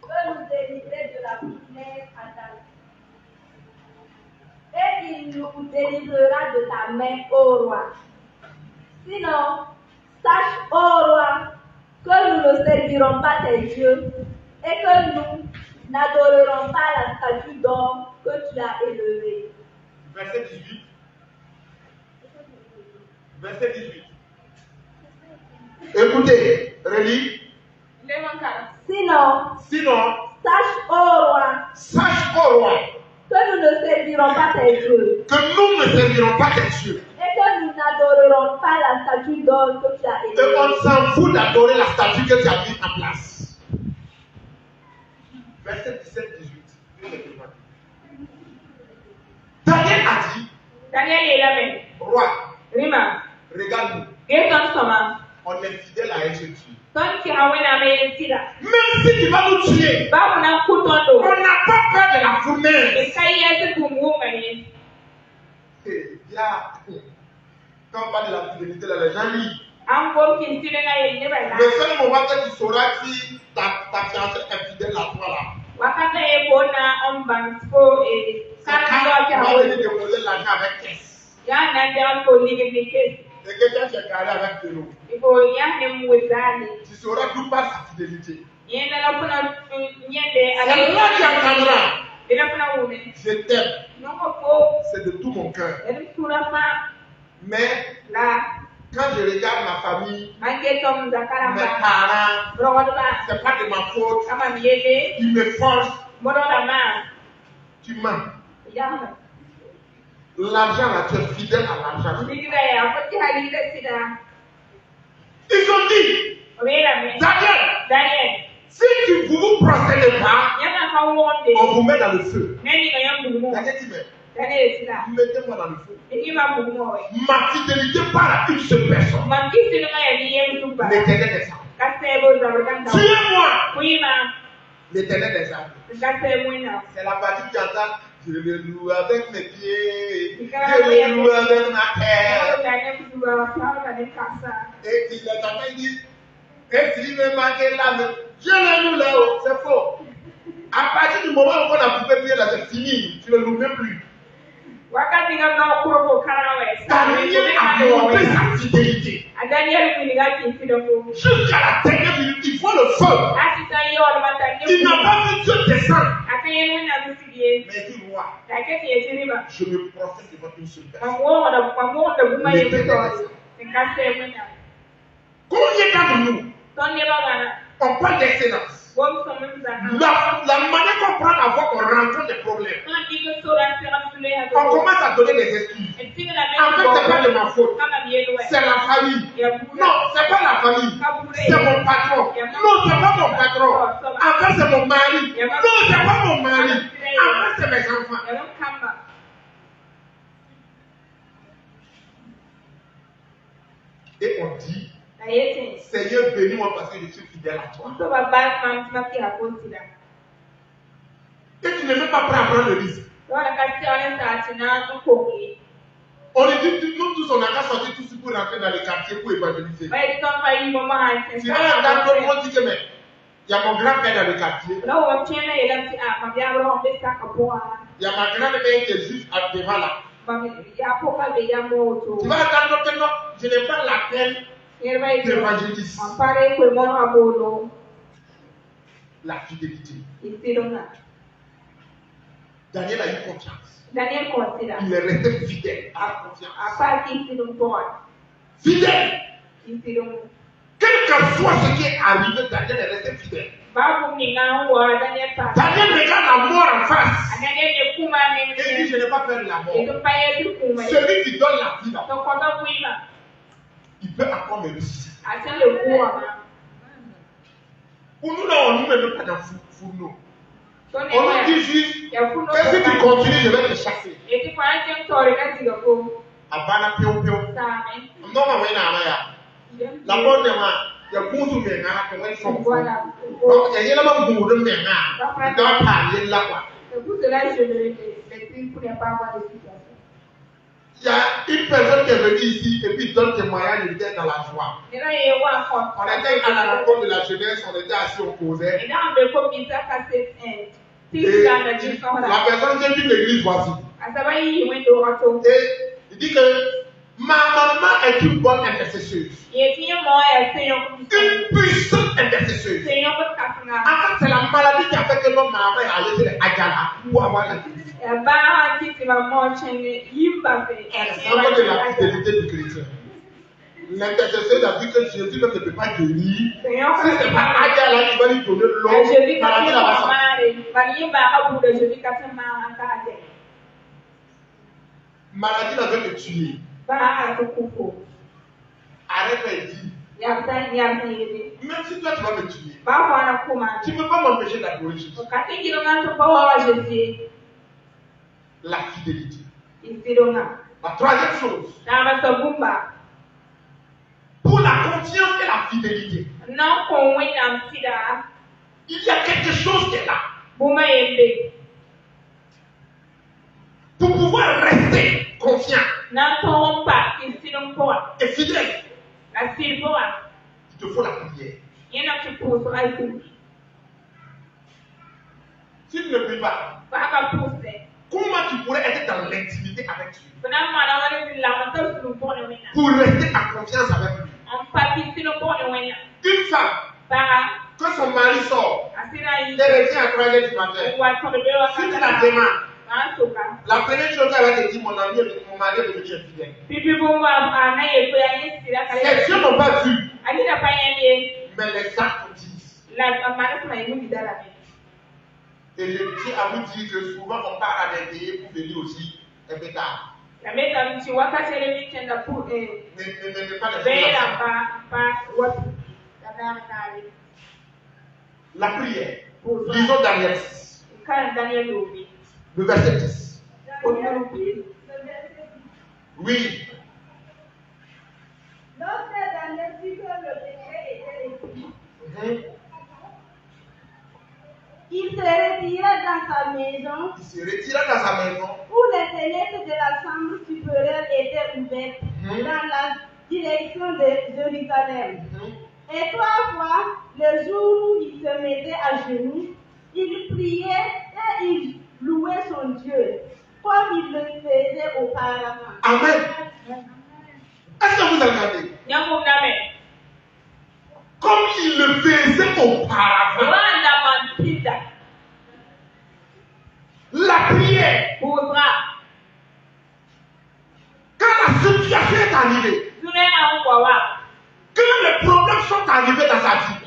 peut nous délivrer de la fournaise à ta et il nous délivrera de ta main, ô roi. Sinon, sache, ô roi, que nous ne servirons pas tes dieux et que nous n'adorerons pas la statue d'or que tu as élevée. Verset 18. Verset 18. Écoutez, relis. Sinon, sache, ô roi, que pas tes dieux. Que nous ne servirons pas tes dieux. Et que nous n'adorerons pas la statue d'or que tu as Et élevée. on s'en fout d'adorer la statue que tu as mise en place. Verset 17-18. Daniel a dit, Daniel est là même. roi, Rima. regarde-nous. Geton Soma. On est fidèle à ce Dieu. Ton qui a wena me sida. Même si tu vas nous tuer, Ba na on kutondo. n'a pas peur de la fournaise. E kai yese kumu mani. Quand on parle de la fidélité, là, les gens lient. An go kin sile na ye ne ba na. Le seul moment que tu sauras si ta fiancée est fidèle à toi là, Wakata e bona on bansko e c'est kana quand do tu ka vas ho. venir déposer l'argent avec caisse. Ya na da ko ni ni ke. Et que tu as gardé avec de l'eau. Iko ya ne mu wezani. Tu sauras d'où passe sa fidélité. Ye na la kuna nyende C'est ala. là que tu entendras. Ila kuna wo ne. Je t'aime. Non ko ko. C'est de tout mon cœur. E sura fa Mais la quand je regarde ma famille, manke tom zakara mes ba. parents, Rogodo ba. c'est pas de ma faute. Kama miele. Ils me forcent. Modo da ma. Tu mens. Ya ma. L'argent là, tu es fidèle à l'argent. Ndigida ya foti halile sida. Ils ont dit, Obera me. Daniel. si vous vous prosternez pas, Yana ka wonde. on vous met dans le feu. Nani ka yambu mo. Daniel dit, mais Daniel sida. mettez-moi dans le feu. Eki ma bu mo we. Ma fidélité part à une seule personne. Man kisi no ya ni yem tuba. L'éternel des armes. Kasebo za branda. Tuez-moi, Kuima. l'éternel des armes. Kasebo ina. C'est la partie qui entend, je le loue avec mes pieds, je le loue avec ma terre. Daniel kuba pa ka ne kasa. Et il est en train de dire, et s'il me manquait là, je le loue là-haut, c'est faux. À partir du moment où on a coupé pied là, c'est fini, tu ne le loues même plus. Wakati ngam kuro ko kana we. Daniel a montré sa fidélité. A Daniel ni ga ki sida ko. Jusqu'à la dernière minute, il faut le feu. Asita yo le mata. Il n'a pas vu Dieu descendre. Akayen wina bisidie. Mais il dit, roi, La kete yesiriba. je me prosterne devant une seule personne. Mamuo da buma yeso. Nkase wina. Combien d'entre nous, Tonne bagana. on parle d'excellence? Wom somu zana. La manière qu'on prend à voir qu'on rencontre des problèmes, Quand dit que sora sera sule ha. on commence à donner des excuses. Et si la En fait, c'est pas de ma faute. Kama mielo. C'est la famille. Non, c'est pas la famille. C'est mon patron. Non, c'est pas mon patron. En fait, c'est mon mari. Non, c'est pas mon mari. En fait, c'est mes enfants. Yaron kamba. Et on dit, Na yete. Seigneur, bénis-moi parce que je suis fidèle à toi. So baba man maki hakonsida. Et tu n'es même pas prêt à prendre le risque. Wana kasi wale sa tina nkoki. On est dit, nous tous, on n'a qu'à sortir tout pour rentrer dans les quartiers pour évangéliser. Bai ton fa yi mama han. Si là, dans le monde, dit que mais, il y a mon grand-père dans le quartier. Na wo chena yelam si a mabya ro be saka poa. Il y a ma grand-mère qui est juste devant là. Mami ya poka be ya moto. Tu vas attendre que non, je n'ai pas la peine Yerbai d'évangéliser. ampare ko mono abolo. La fidélité. Isirona. Daniel a eu confiance. Daniel considère. Il est resté fidèle à la confiance. Apa isirun poa. Fidèle. Isirun. Quel que soit ce qui est arrivé, Daniel est resté fidèle. Babu ni nga wa Daniel pa. Daniel regarde la mort en face. Daniel ne kuma Et il dit, je n'ai pas peur de la mort. Et donc pas être kuma. Celui qui donne la vie là, Donc quand on kuima. il peut encore me ressusciter. Asa le kuwa. Pour nous là, on ne nous met pas dans fourneau. On On nous dit juste, que si tu continues, je vais te chasser. Et tu prends un temps de la go. Abana pio pio. Samen. Non, mais là, la bonne main, il y a beaucoup de gens qui ont son Voilà. donc, il y a beaucoup de gens qui ont parlé là-bas. C'est pour cela que je ne m'exprime pour ne pas avoir de situation. Il y a une personne qui est venue ici et puis donne témoignage, il était dans la joie. Et là, il y a un compte. On était à la rencontre de la jeunesse, on était assis, on causait. Et là, on veut comme ça passer un. Et la personne vient d'une église voisine. Et il dit que ma maman est une bonne intercesseuse. Une puissante intercesseuse. En fait, c'est la maladie qui a fait que notre maman est allée sur les Adjala pour avoir la guérison. C'est vraiment de la fidélité du chrétien. L'intercesseur a dit que Jésus ne peut pas guérir. Si ce n'est pas Adjala qui va lui donner l'eau, maladie là va sortir. maladie veut te tuer. Arrête de dire. Même si toi tu vas me tuer, tu ne peux pas m'empêcher d'adorer Jésus. La fidélité. La troisième chose. Pour la confiance et la fidélité, il y a quelque chose qui est là. Pour pouvoir rester confiant et fidèle, il te faut la prière. Si tu ne pries pas, comment tu pourrais être dans l'intimité avec Dieu? Pour rester en confiance avec lui. Une femme, quand son mari sort, elle revient à 3h du matin. Si tu la demandes, la première chose qu'elle va te dire, mon mari est devenu infidèle. Ces yeux n'ont pas vu, mais les actes disent. Et je tiens à vous dire que souvent on part à des pays pour venir aussi un peu tard. Mais pas la prière. Lisons Daniel 6. Le verset 10. Oui. Lorsque Daniel vit que le décret était écrit, il se retira dans sa maison. Où les fenêtres de la chambre supérieure étaient ouvertes dans la direction de Jérusalem. Et 3 fois, le jour où il se mettait à genoux, il priait et il louait son Dieu, comme il le faisait auparavant. Amen. Est-ce que vous entendez? Comme il le faisait auparavant. La prière. Quand la situation est arrivée, quand les problèmes sont arrivés dans sa vie,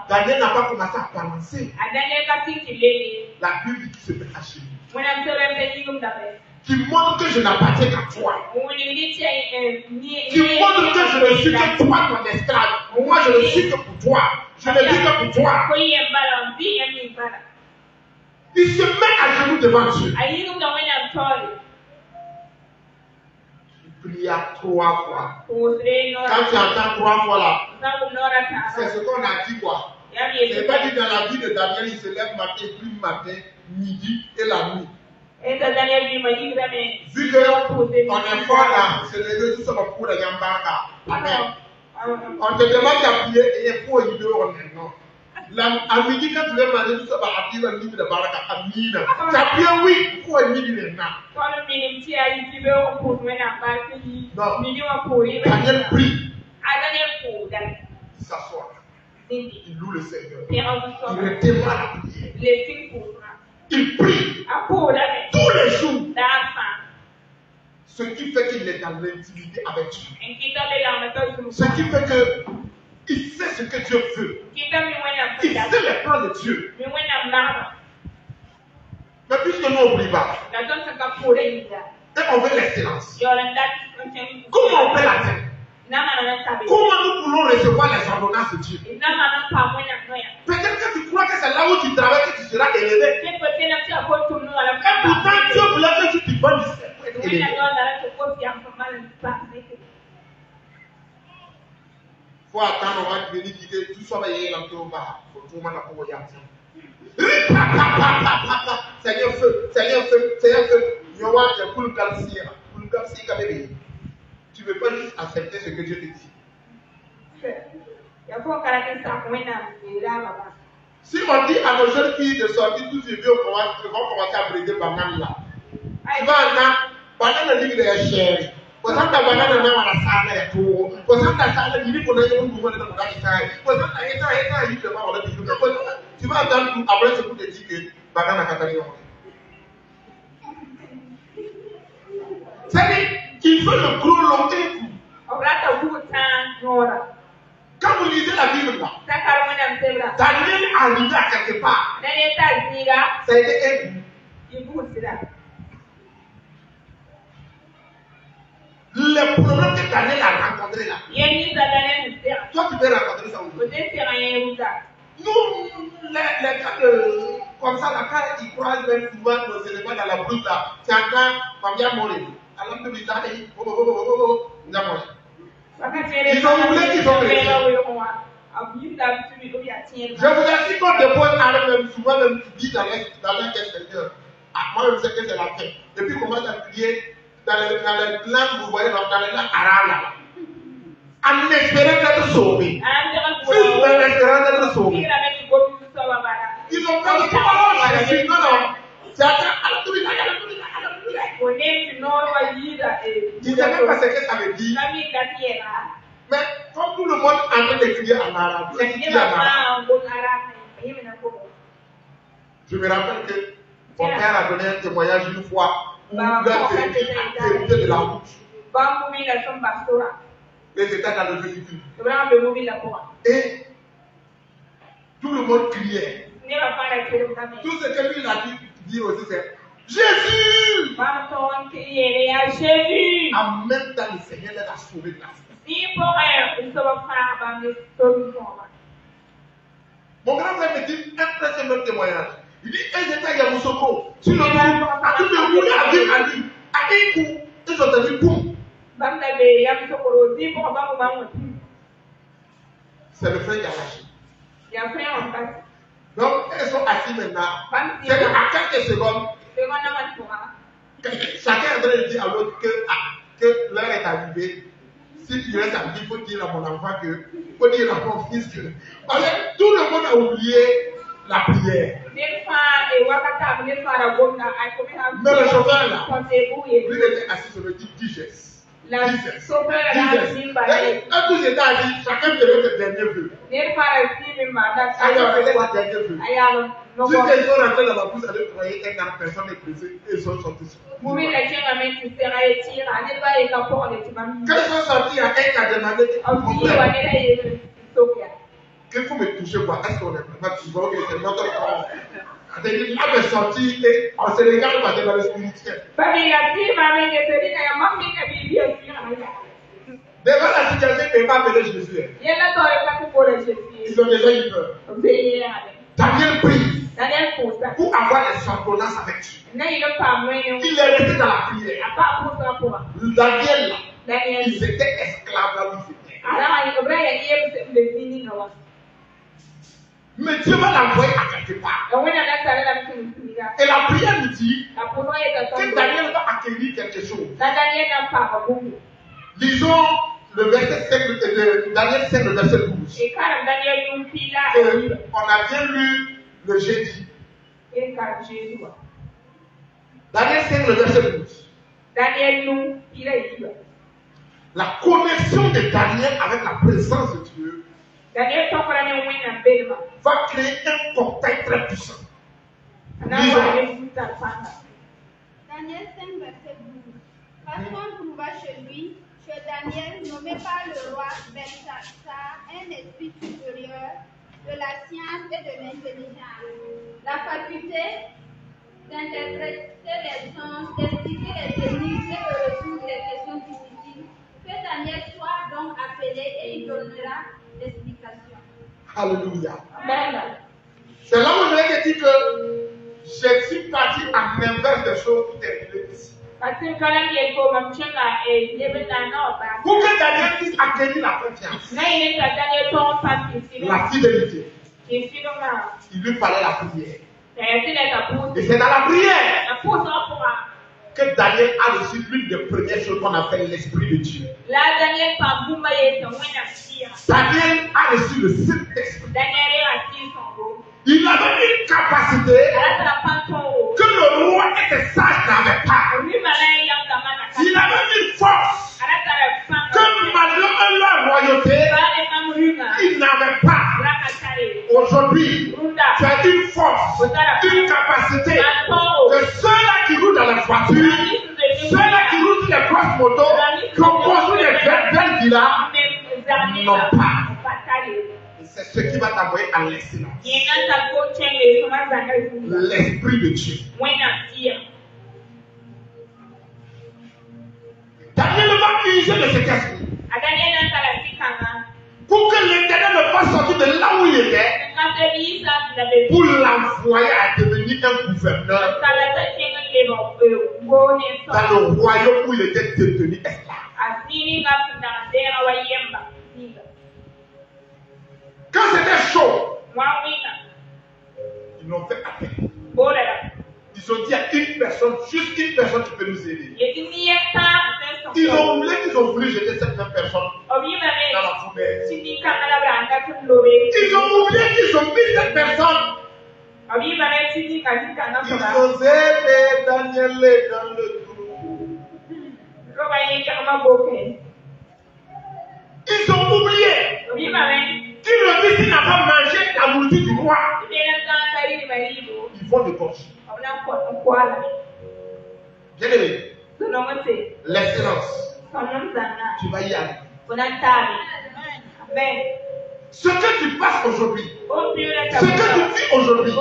Daniel n'a pas commencé à balancer. La Bible qui se met à genoux, qui montre que je n'appartiens qu'à toi, qui montre que je ne suis que toi, ton esclave. Moi, je ne suis que pour toi. Je ne vis que pour toi. Il se met à genoux devant Dieu. Il pria 3 fois. Quand tu entends 3 fois là, c'est ce qu'on a dit quoi. Ce n'est pas dit dans la vie de Daniel, il se lève matin, plus matin, midi et la nuit. Vu qu'on est fort là, c'est le Dieu qui se pour les Yambaka. Amen. On te demande à prier et il faut y dehors maintenant. À midi, quand tu veux manger, tu vas appuyer le livre de Baraka. Amina. Tu as prié, oui, il faut y midi maintenant. Non. Daniel prie. Il s'assoit. Il loue le Seigneur. Il retient la prière. Il prie tous les jours. Ce qui fait qu'il est dans l'intimité avec Dieu. Ce qui fait qu'il sait ce que Dieu veut. Il sait les plans de Dieu. Mais puisque nous on prie pas, et on veut l'excellence, comment on peut l'atteindre? Comment nous pouvons recevoir les ordonnances de Dieu? Peut-être que tu crois que c'est là où tu travailles que tu seras élevé. Et pourtant Dieu voulait que tu te bandes pour être élevé. Il faut attendre, on va venir dire que tout ça va y aller dans ton bar. Seigneur feu, Seigneur feu, Seigneur feu. Tu ne veux pas juste accepter ce que Dieu te dit. Si on dit à nos jeunes filles de sortir tous les vieux, on va commencer à briser banane là. Tu vas entendre, banane dit qu'il est cher. Pour ça, ta banane est dans la salle et tout. Pour ça, ta salle, il dit qu'on a eu un mouvement de la salle. Pour ça, tu vas entendre tout. Après, je peux te dire que banane a catalysé. C'est-à-dire qu'il veut le gros long et tout. Quand vous lisez la Bible là, Daniel est arrivé à quelque part. Ça a été un bout. les problèmes que Daniel a rencontrés là. Toi, tu peux rencontrer ça aujourd'hui. Nous, les gars comme ça, la carte, ils croisent même souvent au Sénégal dans la brousse là. C'est un gars, Mamia Moré. Alors que ils ont oublié qu'ils sont chrétiens. Je vous assure qu'on dépose à même souvent même tu dis dans leur extérieur. Ah, moi je sais que c'est la fin. Et puis commence à prier dans les langues, vous voyez, dans les langues arabes là. En espérant d'être sauvés. Juste en espérant d'être sauvés. Ils ont peur de parole. Jésus, non, non. C'est à ils ne savent même pas ce que ça veut dire. Mais comme tout le monde est en train de crier en arabe, je me rappelle que mon père a donné un témoignage une fois où leur vérité de la route. Les états dans le véhicule. Et tout le monde criait. Tout ce que lui il a dit dire aussi c'est Jésus! En même temps, le Seigneur l'a sauvé de la Mon grand-père me dit un très simple témoignage. Il dit, ils étaient à Yamoussoukro. Sur le coup, à tout le monde, à lui, à un coup, ils ont entendu boum. C'est le frère qui a lâché. Donc, elles sont assis maintenant. C'est qu'à quelques secondes, chacun est en train de dire à l'autre que l'heure est arrivée. Si tu restes à vie, il faut dire à mon enfant que, il faut dire à mon fils que. Parce que tout le monde a oublié la prière. Mais le chauffeur là, lui il était assis sur le dit digeste. Un coup j'étais assis, chacun devait se dernier vœu. Alors, c'était le dernier vœu. Si ils sont rentrés dans la bouche, ils croyaient qu'un personne est brisée et ils sont sortis. Quand ils sont sortis, il y a un qui a demandé qu'il faut me toucher quoi? Est-ce qu'on est vraiment souvent que c'est notre corps? On est sorti et on se regarde parce que dans le spirituel. Devant la situation, ils ne peuvent pas appeler Jésus. Ils ont déjà eu peur. Daniel prie pour avoir les ordonnances avec Dieu. Il est resté dans la prière. Daniel, ils étaient esclaves là où ils étaient. Mais Dieu va l'envoyer à quelque part. Et la prière nous dit que Daniel va acquérir quelque chose. Lisons le verset 5 de Daniel 5, le verset 12. On a bien lu le jeudi. Daniel 5, le verset 12. La connexion de Daniel avec la présence de Dieu va créer un cocktail très puissant. Daniel 5, verset 12. Parce qu'on trouva chez lui, chez Daniel, nommé par le roi Belshazzar, un esprit supérieur de la science et de l'intelligence, la faculté d'interpréter les sens, d'expliquer les énigmes et de résoudre les questions difficiles. Que Daniel soit donc appelé et il donnera l'explication. Alléluia. C'est là où je vais te dire que je suis parti en inverse des choses qui étaient ici. Pour que Daniel puisse acquérir la confiance, la fidélité, il lui fallait la prière. Et c'est dans la prière que Daniel a reçu l'une des premières choses qu'on appelle l'Esprit de Dieu. Daniel a reçu le Saint-Esprit. Il avait une capacité que le roi et ses sages n'avaient pas. Il avait une force que malgré leur royauté, ils n'avaient pas. Aujourd'hui, tu as une force, une capacité que ceux-là qui roulent dans la voiture, ceux-là qui roulent sur les grosses motos, qui ont construit des belles villas, n'ont pas. C'est ce qui va t'envoyer à l'excellence. L'Esprit de Dieu. Daniel va user le cet esprit. Pour que l'Éternel le fasse sortir de là où il était, pour l'envoyer à devenir un gouverneur dans le royaume où il était détenu esclave. Quand c'était chaud, ils l'ont fait appel. Ils ont dit à une personne, juste une personne qui peut nous aider. Ils ont voulu jeter cette même personne dans la poubelle. Ils ont oublié qu'ils ont mis cette personne. Ils ont aidé Daniel dans le trou. Ils ont oublié qu'il le dit, s'il n'a pas mangé la nourriture du roi, ils vont de gauche. Bien aimé, l'excellence, tu vas y aller. Ce que tu passes aujourd'hui, ce que tu vis aujourd'hui,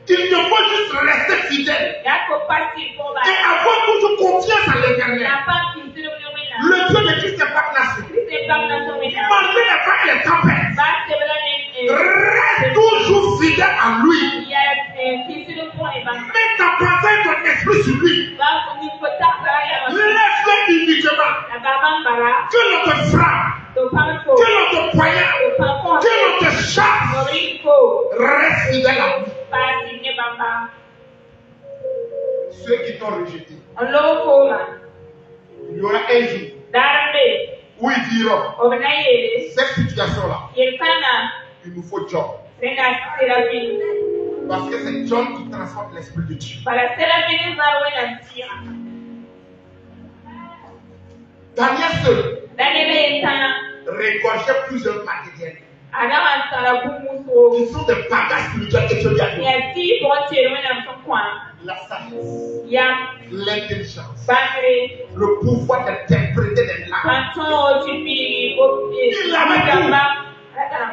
il te faut juste rester fidèle et avoir toujours confiance en l'Éternel. Le Dieu de Christ n'est pas classé. Malgré les fois et les tempêtes, reste toujours fidèle à lui. Mets ta pensée et ton esprit sur lui. Laisse-le uniquement. Que l'on te frappe, que l'on te poignarde, que l'on te chasse, reste fidèle à lui. Ceux qui t'ont rejeté, il y aura un jour où ils diront, cette situation-là, il nous faut John. Parce que c'est John qui transforme l'esprit de Dieu. Daniel seul regorgeait plusieurs matériels. Ils sont des bagages spirituels étudiants. La sagesse, l'intelligence, le pouvoir d'interpréter des langues. Il l'avait tout.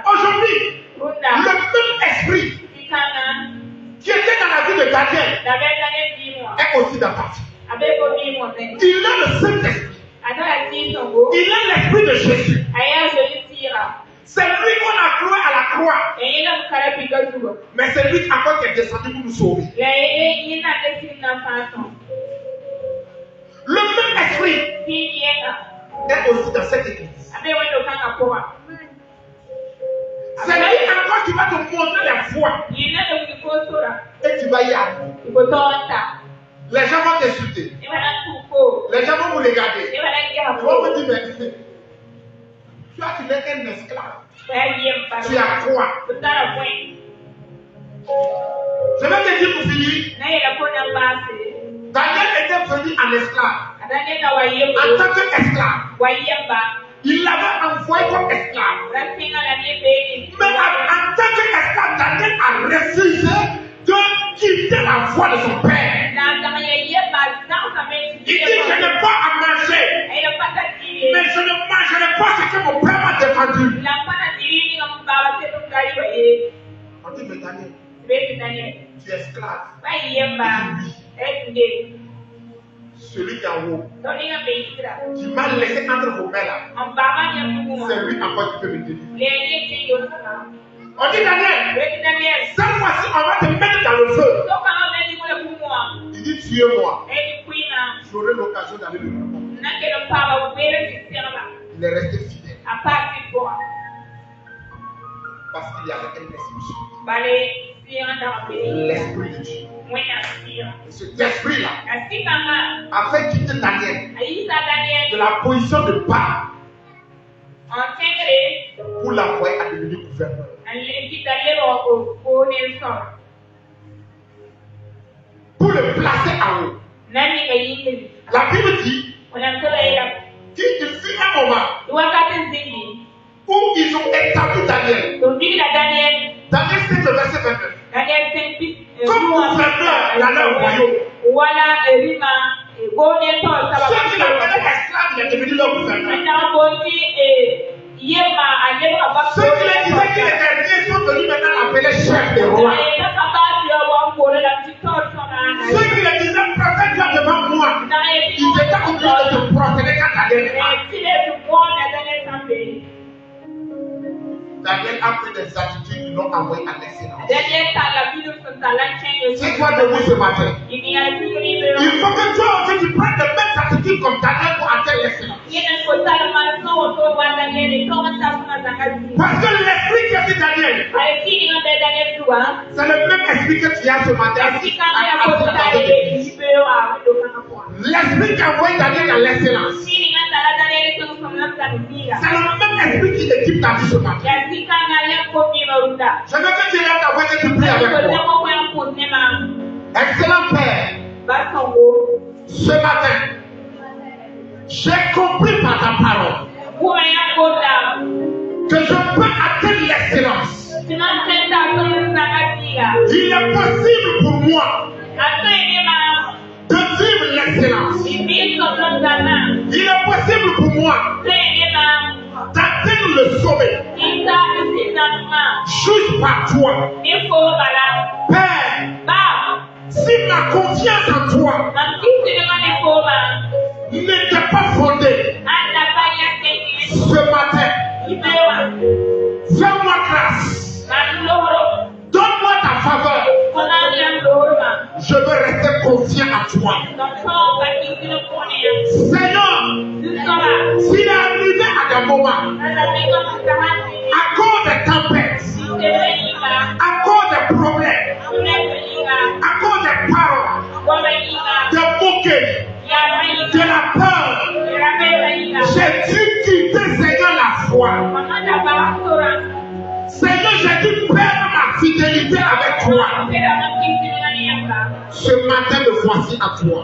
Aujourd'hui, le même esprit qui était dans la vie de Daniel est aussi dans ta vie. Il a le Saint-Esprit. Il a l'esprit de Jésus. C'est lui qu'on a cloué à la croix. Mais c'est lui encore qui est descendu pour nous sauver. Le même esprit est aussi dans cette église. C'est lui encore qui va te montrer la foi. Et tu vas y aller. Les gens vont t'insulter. Les gens vont vous regarder. Ils vont vous dire, mais toi, tu n'es qu'un esclave. Tu as quoi? Je vais te dire pour finir. Daniel était venu en esclave. En tant qu'esclave. Il l'avait envoyé comme esclave. Mais en tant qu'esclave, Daniel a refusé de quitter la voie de son père. Il dit, je n'ai pas à manger. Mais je ne mangerai pas ce que mon père m'a défendu. On dit, mais Daniel, tu es esclave. Oui. Celui qui est en haut, qui m'a laissé entre vos mains là, c'est lui encore qui peut me délivrer. On dit, Daniel, cette fois-ci, on va te mettre dans le feu. Il dit, tuez-moi. J'aurai l'occasion d'aller le rencontrer. Il est resté fidèle. Parce qu'il y avait un esprit. L'esprit de Dieu. Et cet esprit-là a fait quitter Daniel de la position de bas pour l'envoyer à devenir gouverneur. Pour le placer en haut. La Bible dit qu'il fut un moment où ils ont établi Daniel. Daniel 7, le verset 29. Comme gouverneur dans leur royaume. Ceux qui l'appelaient esclave, il est devenu leur gouverneur. Ceux qui les disaient qu'il était rien sont venus maintenant l'appeler chef des rois. Ceux qui les disaient prophète là devant moi, ils étaient obligés de se prosterner quand Daniel a pris des attitudes qui l'ont envoyé à l'excellence. Derrière ça, la vie de son talent change. C'est quoi de vous ce matin? Il y a plus de Il faut que toi aussi tu prennes les mêmes attitudes comme Daniel pour atteindre l'excellence. Parce que l'esprit qui a dit Daniel, c'est le même esprit que tu as ce matin. L'esprit qui a envoyé Daniel à l'excellence, c'est le même esprit qui équipe ta vie ce matin. Je veux que tu lèves ta voix et que tu pries avec moi. Excellent Père, ce matin, j'ai compris par ta parole que je peux atteindre l'excellence. Il est possible pour moi de vivre l'excellence. Il est possible pour moi d'atteindre le sommet juste par toi. Père, si ma confiance en toi n'était pas fondée ce matin, fais-moi grâce. Donne-moi ta faveur. Je veux rester confiant à toi. Seigneur, s'il est arrivé à des moments, à cause des tempêtes, à cause des problèmes, à cause des paroles, des moqueries, de la peur, j'ai dû quitter, Seigneur, la foi. Seigneur, j'ai dû perdre ma fidélité avec toi. Ce matin, me voici à toi.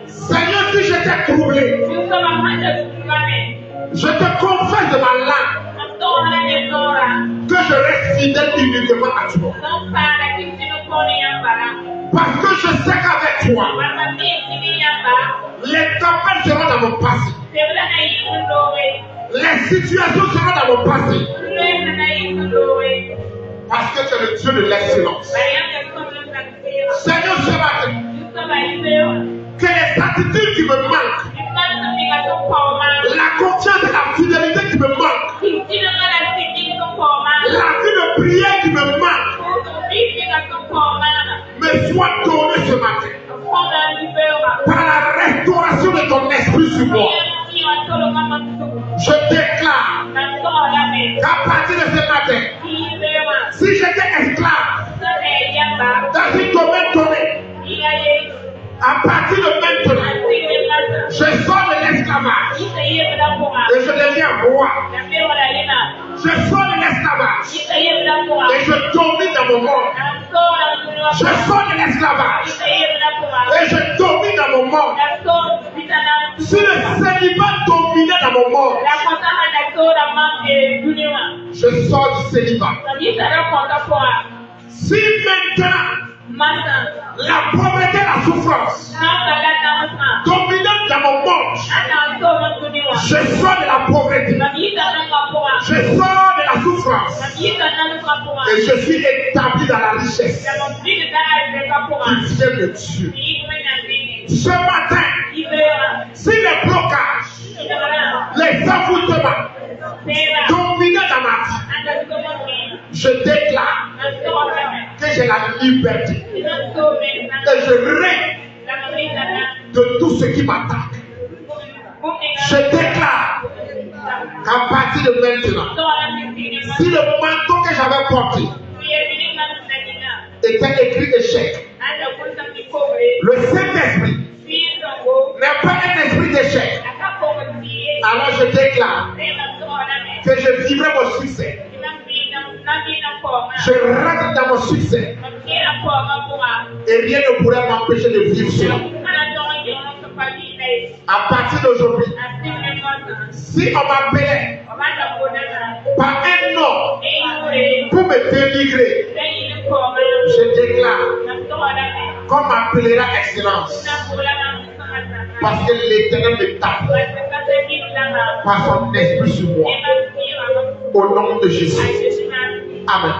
Seigneur, si j'étais troublé, je te confesse de ma langue que je reste fidèle uniquement à toi. Parce que je sais qu'avec toi, les tempêtes seront dans mon passé. Les situations seront dans mon passé. Parce que tu es le Dieu de l'excellence. Seigneur, ce matin, que les attitudes qui me manquent, la confiance et la fidélité qui me manquent, la vie de prière qui me manque, me soit donnée ce matin par la restauration de ton esprit sur moi. Je déclare qu'à partir de ce matin, si j'étais esclave dans une domaine donné, à partir de maintenant, je sors de l'esclavage et je deviens roi. Je sors de l'esclavage et je domine dans mon monde. Je sors de l'esclavage et je domine dans mon monde. Si le célibat dominait dans mon monde, je sors du célibat. Si maintenant la pauvreté et la souffrance dominent dans mon monde, je sors de la pauvreté, je sors de la souffrance et je suis établi dans la richesse qui vient de Dieu. Ce matin, si les blocages, les envoûtements dominent dans ma vie, je déclare que j'ai la liberté et je règne de tout ce qui m'attaque. Je déclare qu'à partir de maintenant, si le manteau que j'avais porté était écrit échec, le Saint-Esprit n'est pas un esprit d'échec, alors je déclare que je vivrai mon succès. Je rentre dans mon succès et rien ne pourrait m'empêcher de vivre cela. À partir d'aujourd'hui, si on m'appelait par un nom pour me dénigrer, je déclare qu'on m'appellera excellence. Parce que l'Éternel me tape par son esprit sur moi. Au nom de Jésus. Amen.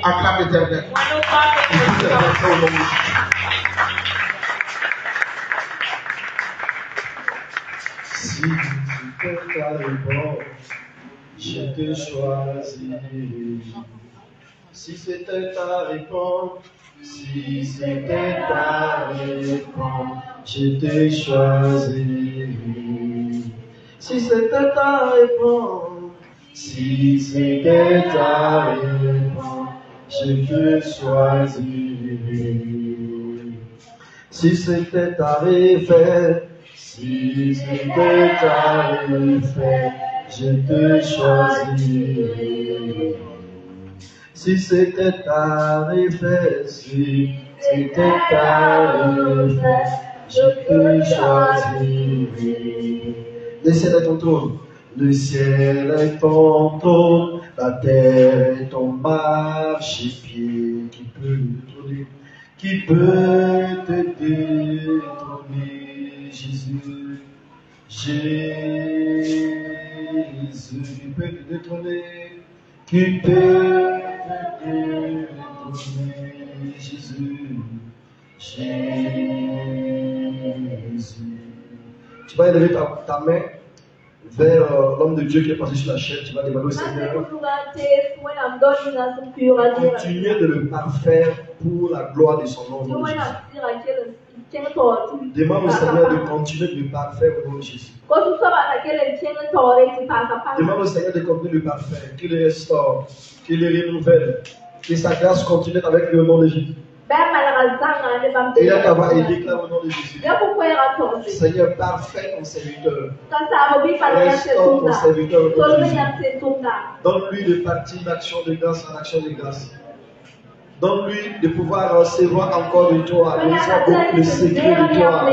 Acclame l'Éternel. Si tu peux faire le bon, je te choisis. Si c'était ta réponse, si c'était ta réponse, je te choisis. Si c'était ta réponse, si c'était ta réponse, je te choisis. Si c'était ta référence, si c'était ta référence, je te choisis. Si c'était ta référence, si c'était ta référence, je te choisis. Le ciel est ton trône, le ciel est ton trône, la terre est ton marchepied. Qui peut te détrôner? Qui peut te détrôner, Jésus? Jésus, qui peut te détrôner? Qui peut te détrôner, Jésus? Jésus. Tu vas élever ta main vers l'homme de Dieu qui est passé sur la chaîne. Tu vas demander au Seigneur continuer de le parfaire pour la gloire de son nom. Demande au Seigneur de continuer de le parfaire au nom de Jésus. Demande au Seigneur de continuer de le parfaire, qu'il le restaure, qu'il le renouvelle, que sa grâce continue avec le nom de Jésus. Et là, ta voix est déclarée au nom de Jésus. Seigneur, parfait ton serviteur. Restaure ton serviteur au nom de Jésus. Donne-lui de partir d'action de grâce en action de grâce. Donne-lui de pouvoir recevoir encore de toi, de savoir le secret de toi.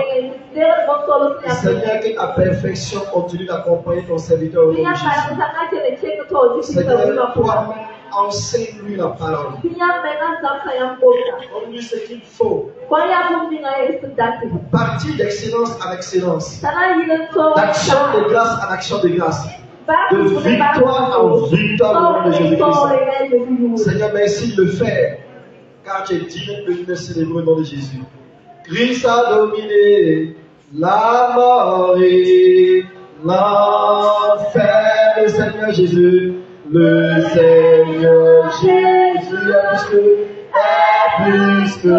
Seigneur, que ta perfection continue d'accompagner ton serviteur au nom de Jésus. Seigneur, toi-même, enseigne-lui la parole. Donne-lui ce qu'il faut. Partir d'excellence en excellence. D'action de grâce en action de grâce. De victoire en victoire au nom de Jésus-Christ. Seigneur, merci de le faire. Car tu es digne de nous célébrer au nom de Jésus. Christ a dominé la mort et l'enfer. Le Seigneur Jésus, le Seigneur Jésus est plus que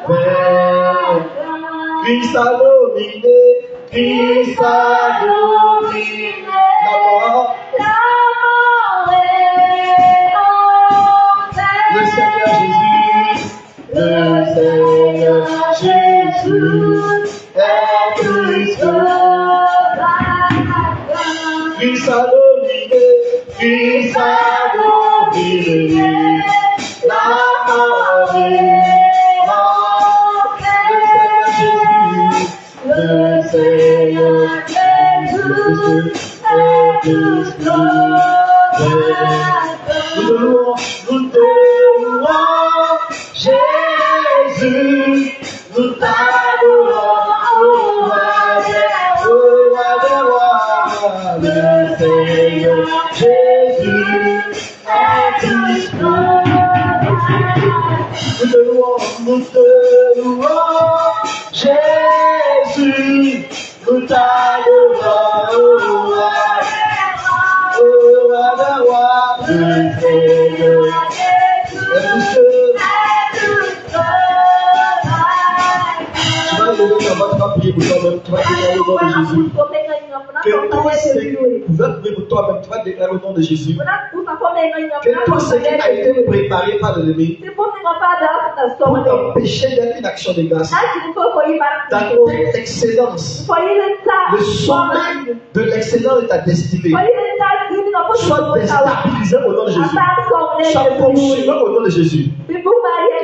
vainqueur. Christ a dominé, Christ a dominé la mort. Le Seigneur Jésus est plus que vainqueur. Christ a dominé, Christ a dominé la mort et l'enfer. Le Seigneur Jésus est plus que vainqueur. Nous te louons, Jésus, nous t'adorons, le Seigneur Jésus est plus que vainqueur. Nous te louons, Jésus, nous t'adorons, le Seigneur tu vas prier pour toi-même, tu vas déclarer au nom de Jésus. Que tout ce qui va prier pour toi-même, tu vas déclarer au nom de Jésus. Que tout ce qui a été préparé par l'ennemi pour t'empêcher d'être une action de grâce, d'atteindre l'excellence, le sommet de l'excellence de ta destinée, soit déstabilisé au nom de Jésus, soit consumé au nom de Jésus. Et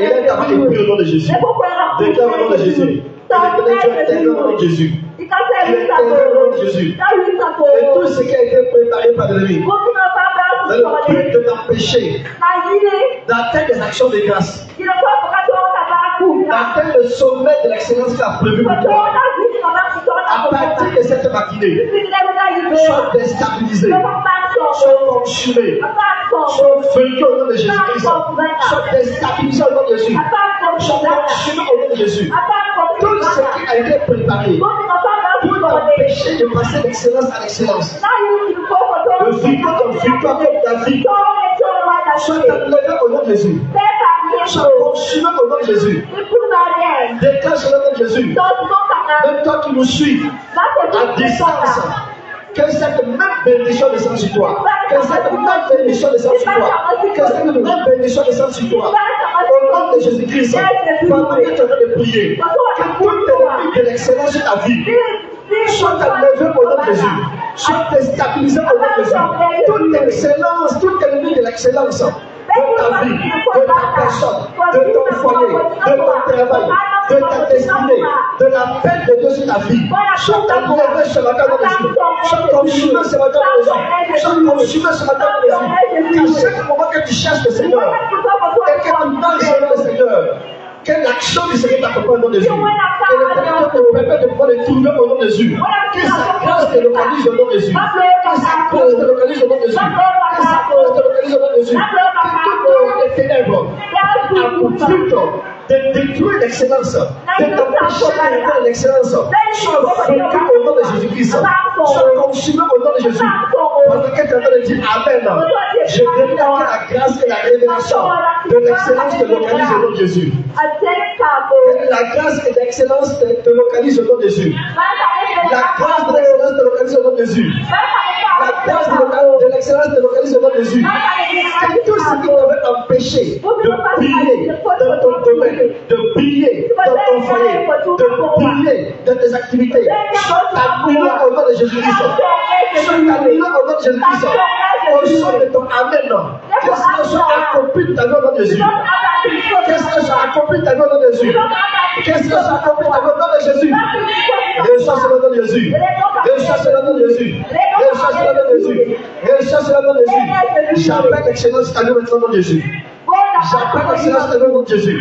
là, ta main est prise au nom de Jésus. Déclare au nom de Jésus. Déclare au nom de Jésus. Déclare au nom de Jésus. Et tout ce qui a été préparé par l'ennemi, dans le but de t'empêcher d'atteindre les actions de grâce, d'atteindre le sommet de l'excellence qu'il a prévu pour toi, à partir de cette matinée, sois déstabilisé, sois consumé, sois vaincu au nom de Jésus-Christ, sois déstabilisé au nom de Jésus, sois consumé au nom de Jésus. Tout ce qui a été préparé pour t'empêcher de passer d'excellence à l'excellence, de vivre comme victoire de ta vie. Sois enlevé au nom de Jésus. Sois consumé au nom de Jésus. Déclenche au nom de Jésus. Même toi qui nous suis à distance, que cette même bénédiction descende sur toi. Que cette même bénédiction descende sur toi. Que cette même bénédiction descende sur toi. Au nom de Jésus-Christ, pendant que tu es en train de prier, que tout ennemi de l'excellence sur ta vie soit enlevé au nom de Jésus. Soit déstabilisé au nom de Jésus. Toute excellence, tout ennemi de l'excellence de ta vie, de ta personne, de ton foyer, de ton travail, de ta destinée, de la paix de Dieu sur ta vie. Soit enlevé ce matin dans Jésus. Soit consumé ce matin dans Jésus. Soit consumé ce matin dans Jésus. À chaque moment que tu cherches le Seigneur et que tu marches dans le Seigneur, que l'action du Seigneur t'accompagne au nom de Jésus. Que le Seigneur te permet de pouvoir les trouver au nom de Jésus. Que sa grâce te localise au nom de Jésus. Que sa grâce te localise au nom de Jésus. Que sa grâce te localise au nom de Jésus. Que toutes les ténèbres approuvent de détruire l'excellence, de t'empêcher de l'excellence, sois vaincu au nom de Jésus-Christ. Sois consumé au nom de Jésus. Parce que tu es en train de dire Amen. Je déclare que la grâce et la révélation de l'excellence te localise au nom de Jésus. Que la grâce et l'excellence te localise au nom de Jésus. La grâce de l'excellence te localise au nom de Jésus. La grâce de l'excellence te localise au nom de Jésus. Que tout ce qui t'avait empêché de briller dans ton domaine, de briller dans ton foyer, de briller dans tes activités, soit annulé au nom de Jésus-Christ. Soit annulé au nom de Jésus-Christ. Au son de ton Amen. Que cela soit accompli de ta vie au nom de Jésus. Que cela soit accompli de ta vie au nom de Jésus. Que cela soit accompli de ta vie au nom de Jésus. Recherche le nom de Jésus. Recherche le nom de Jésus. Recherche le nom de Jésus. Recherche le nom de Jésus. J'appelle l'excellence à nous maintenant au nom de Jésus. J'appelle l'excellence à nous au nom de Jésus.